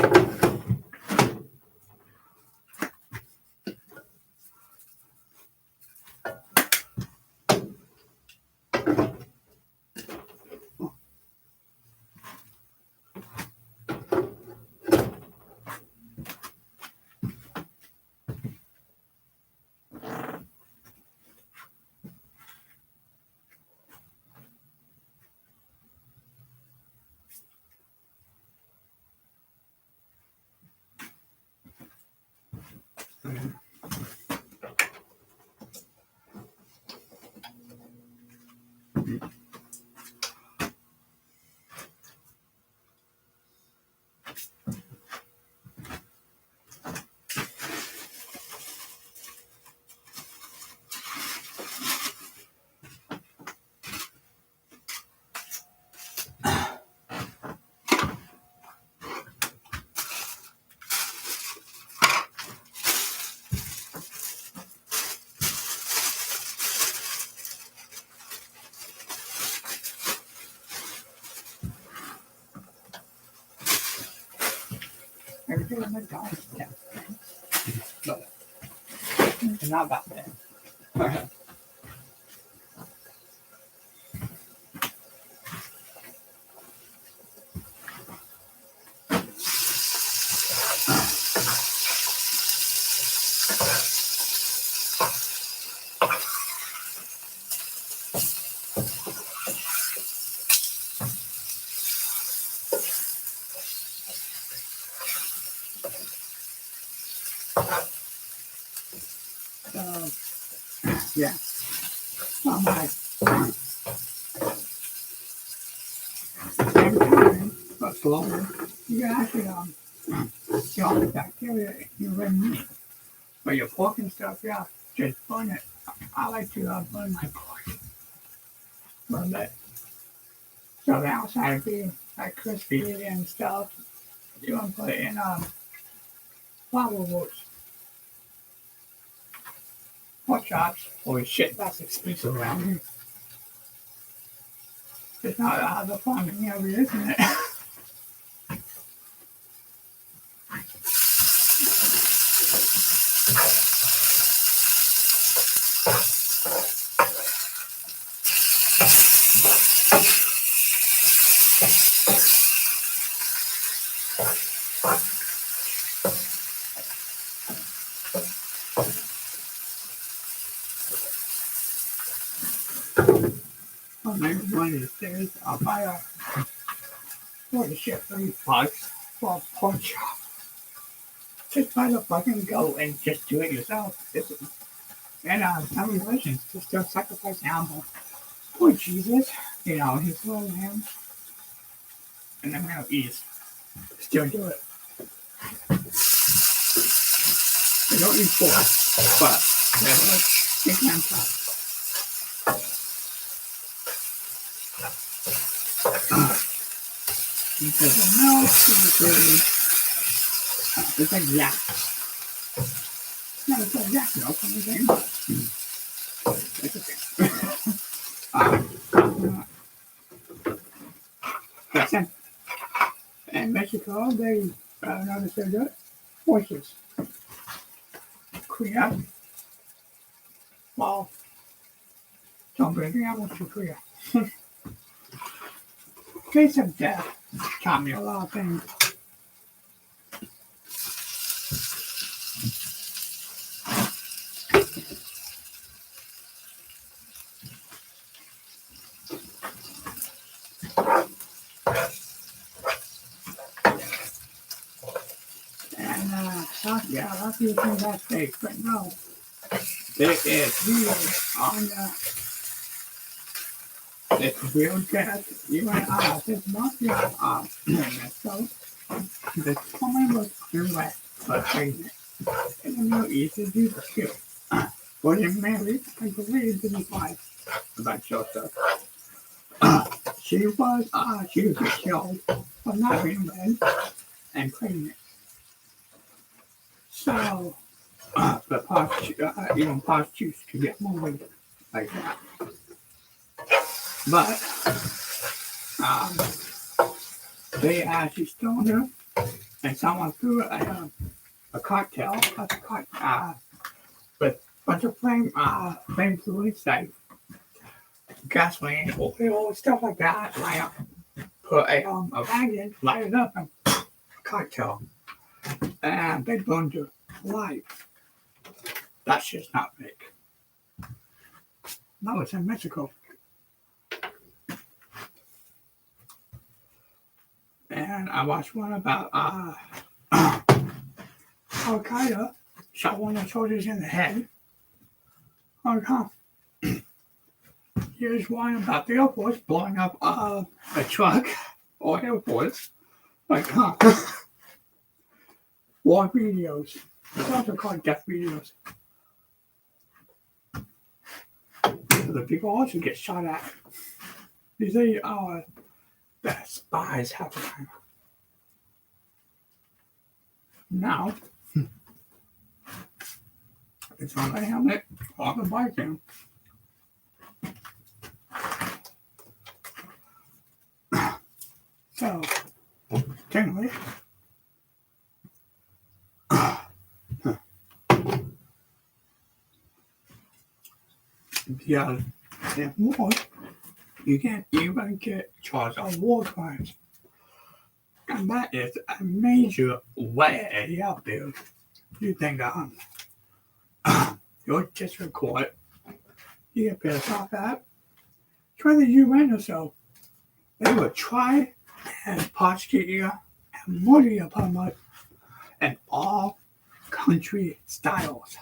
get in the dog step. But it's not about that. Yeah. I'm like, every time, but slower, you can actually kill the bacteria in your red meat. But your pork and stuff, yeah, just burn it. I like to burn my pork a little bit. So the outside be like crispy and stuff. You want to put it in flour roast. Pork chops. Holy shit, that's expensive around here. It's not the farming area, isn't it? Well, maybe one of these days I'll buy a holy shit, $30 for a pork chop. Just buy the fucking goat and just do it yourself. And some religions just don't sacrifice an animal. Poor Jesus, you know, his little lamb. And then we'll eat. Still do it. They don't eat pork, but they can try. Because the milk is really, it's like yak. No, it's like yak milk or anything, but it's okay. Listen, in Mexico, they notice they do it. Horses. Korea. Well, don't bring the animals to Korea. Case of death taught me a lot of things. And yeah, a lot of people think that's fake, but no. There is videos on it's real death. Even this mafia so the common was wet but pregnant. And the Middle East is used to kill. Was it married? I believe to be wife about Joseph. She was killed for not being wed and pregnant. So the even prostitutes could get more weight like that. But they actually stoned her, and someone threw a cocktail, with a bunch of flame fluids like gasoline, oil, stuff like that. Like put a bag in, light it up, and a cocktail, and they burned her alive. That's just not fake. No, it's in Mexico. And I watched one about Al Qaeda shot one of the soldiers in the head. Here's one about the Air Force blowing up a truck or Air Force. War videos. It's also called death videos. The people also get shot at. These are the spies have time. Now, it's on the helmet, on the bike cam. So, technically, Yeah, in war, you can't even get charged on war crimes. And that is a major way out there. You think your district court, you get pissed off at, try the UN or so. They will try and prosecute you and murder you upon much in all country styles.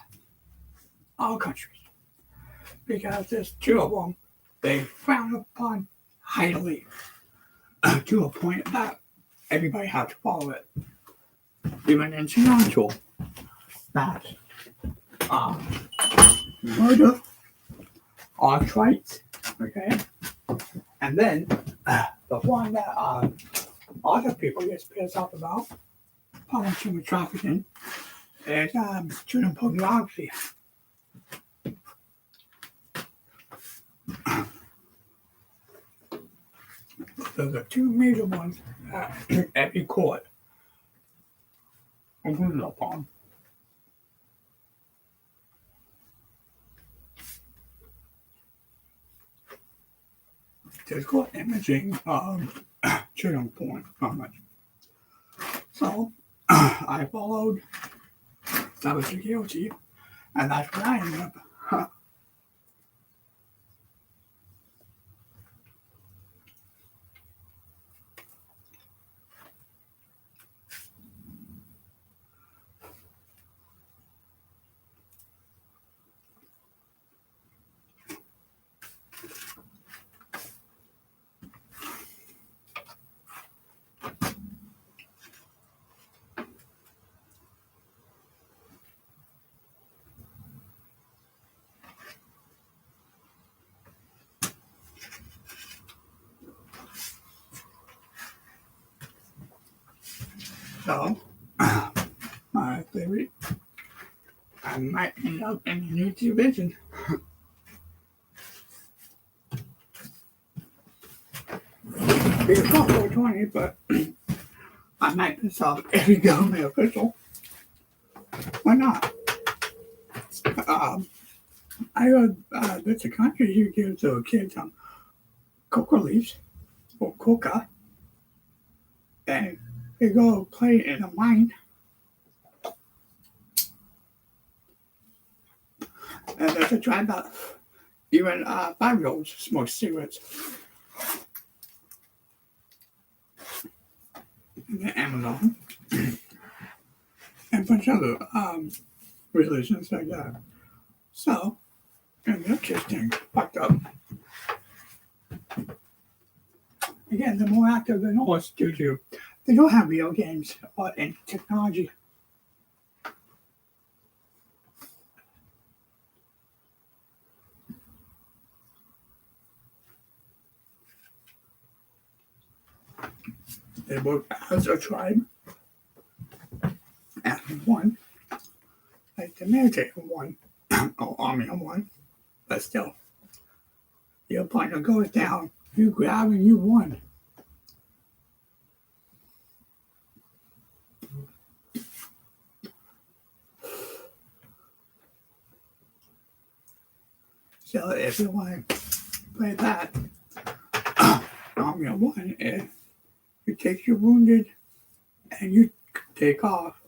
All countries. Because there's two of them, they frown upon highly to a point that everybody has to follow it. Even in Toronto, that murder, alt-right, okay? And then the one that other people get pissed off about, probably human trafficking, is children pornography. Those are two major ones that every court agrees upon. There's called imaging children porn from it. So I followed cybersecurity, and that's what I ended up. So, my theory, I might end up in a new division. Be a 420, but I might piss off every government official. Why not? I heard there's a country who gives their kids coca leaves or coca, and they go play in a mine. And there's a trend that even 5-year-olds smoke cigarettes. And then Amazon and a bunch of other religions like that. So, and their kids getting fucked up. Again, the more active the North due to they don't have video games or any technology. They work as a tribe and one, like the military one, or army one, but still, your partner goes down, you grab and you won. So if you want to play that, army one is you take your wounded and you take off.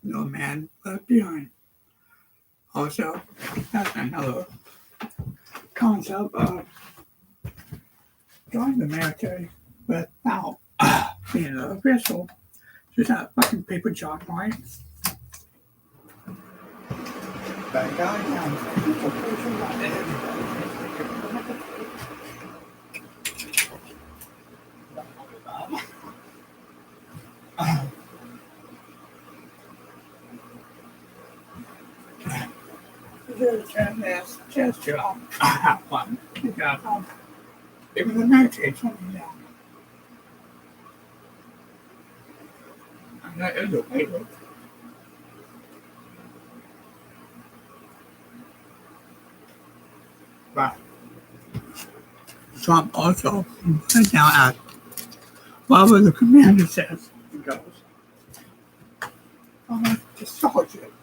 No man left behind. Also, that's another concept of joining the military without being an official. Just that fucking paper job, right? But goddamn, and that's just to have fun. Because even the military told me that. And that is a way to. But Trump also went down at whatever the commander says he goes. The sergeant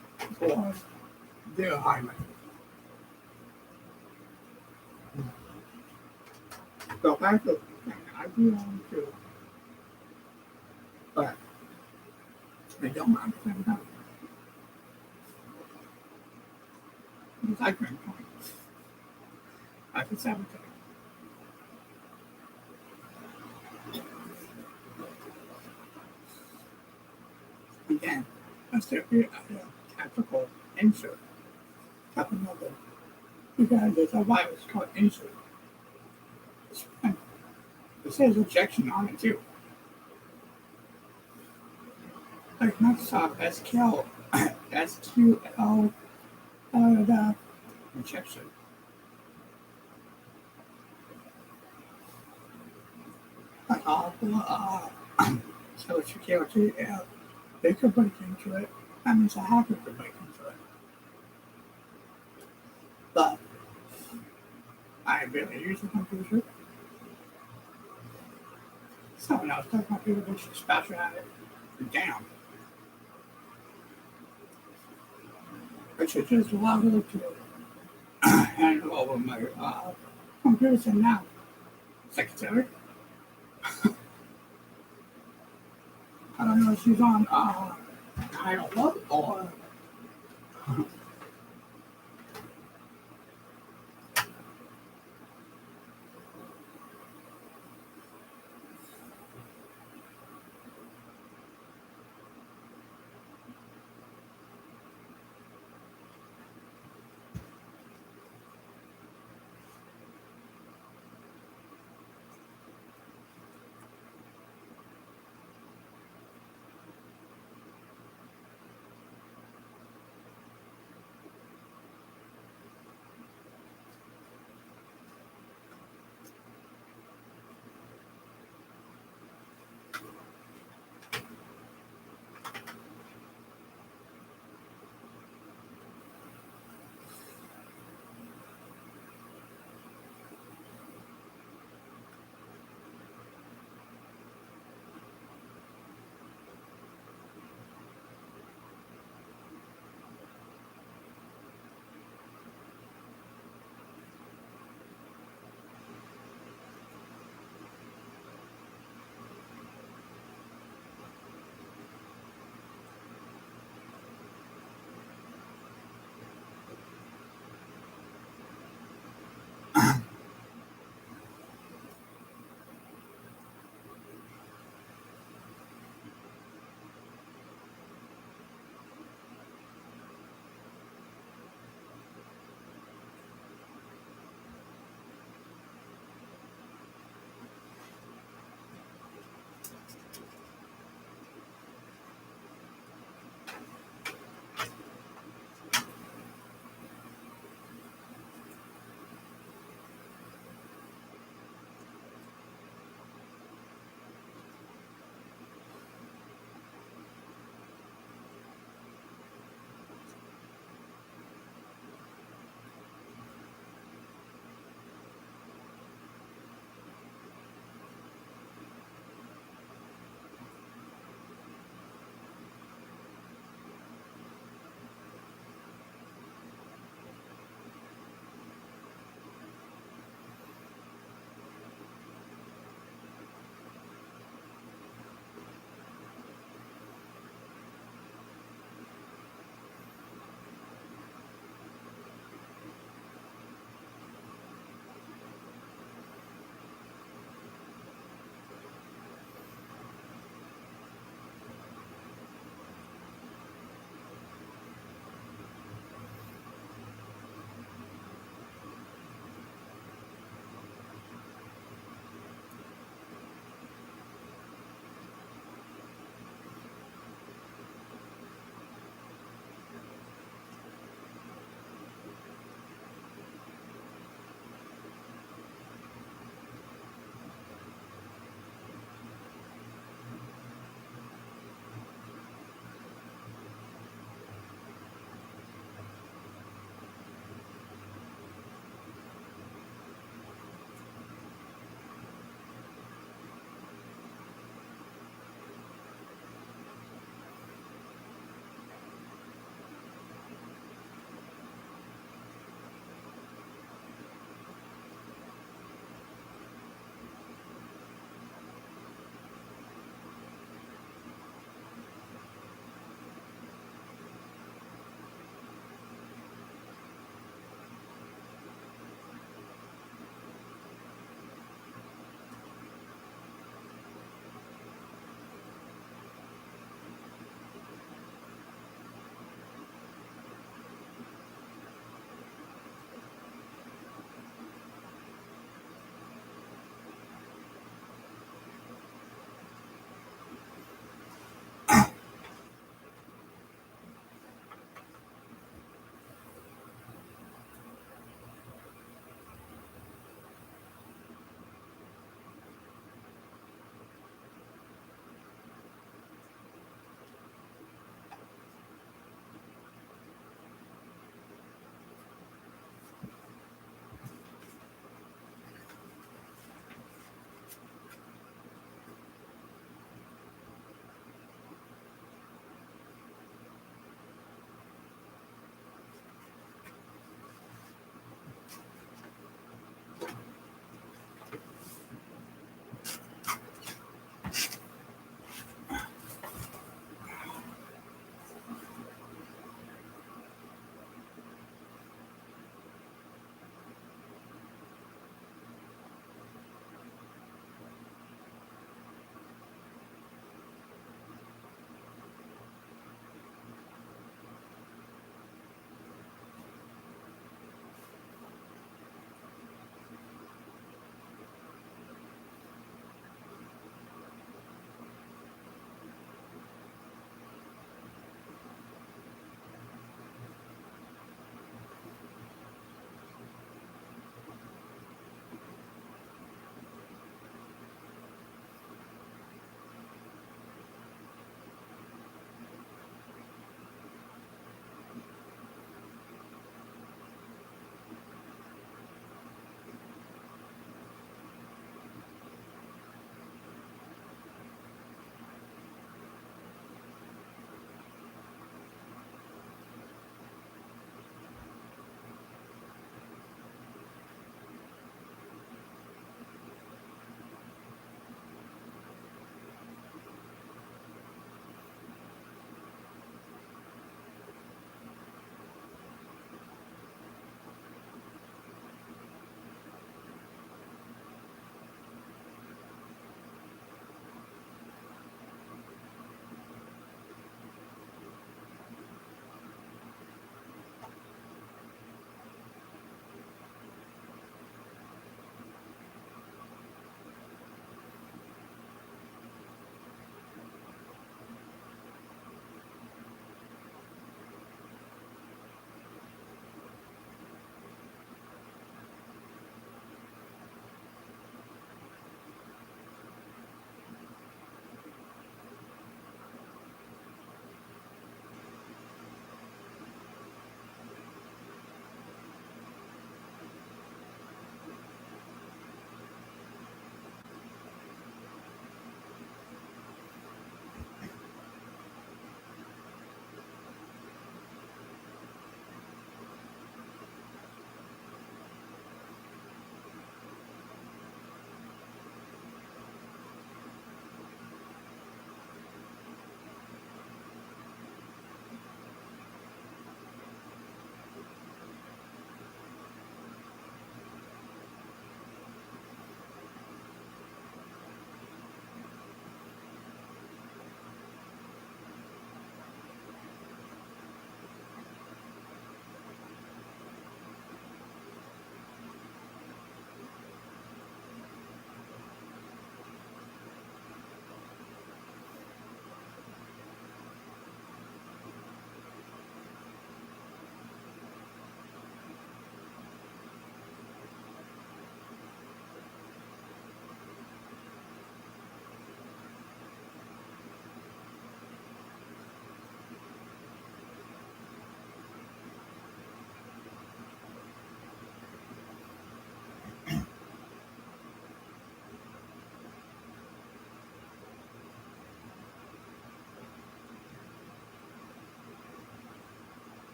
was They're highway. So that's the thing I do on too. But they don't at the same time. Because I drink points. I could sabotage. Again, that's the tactical insert. That's another. Because there's a virus called insert. It says ejection on it too. Like Microsoft SQL, SQL, injection. Like all the so security, they could break into it. That means a hacker could break into it. But I barely use the computer. Someone else took my computer, which is special at it. Damn. Which is just log it to hand over my computer and now secretary. I don't know if she's on I don't know or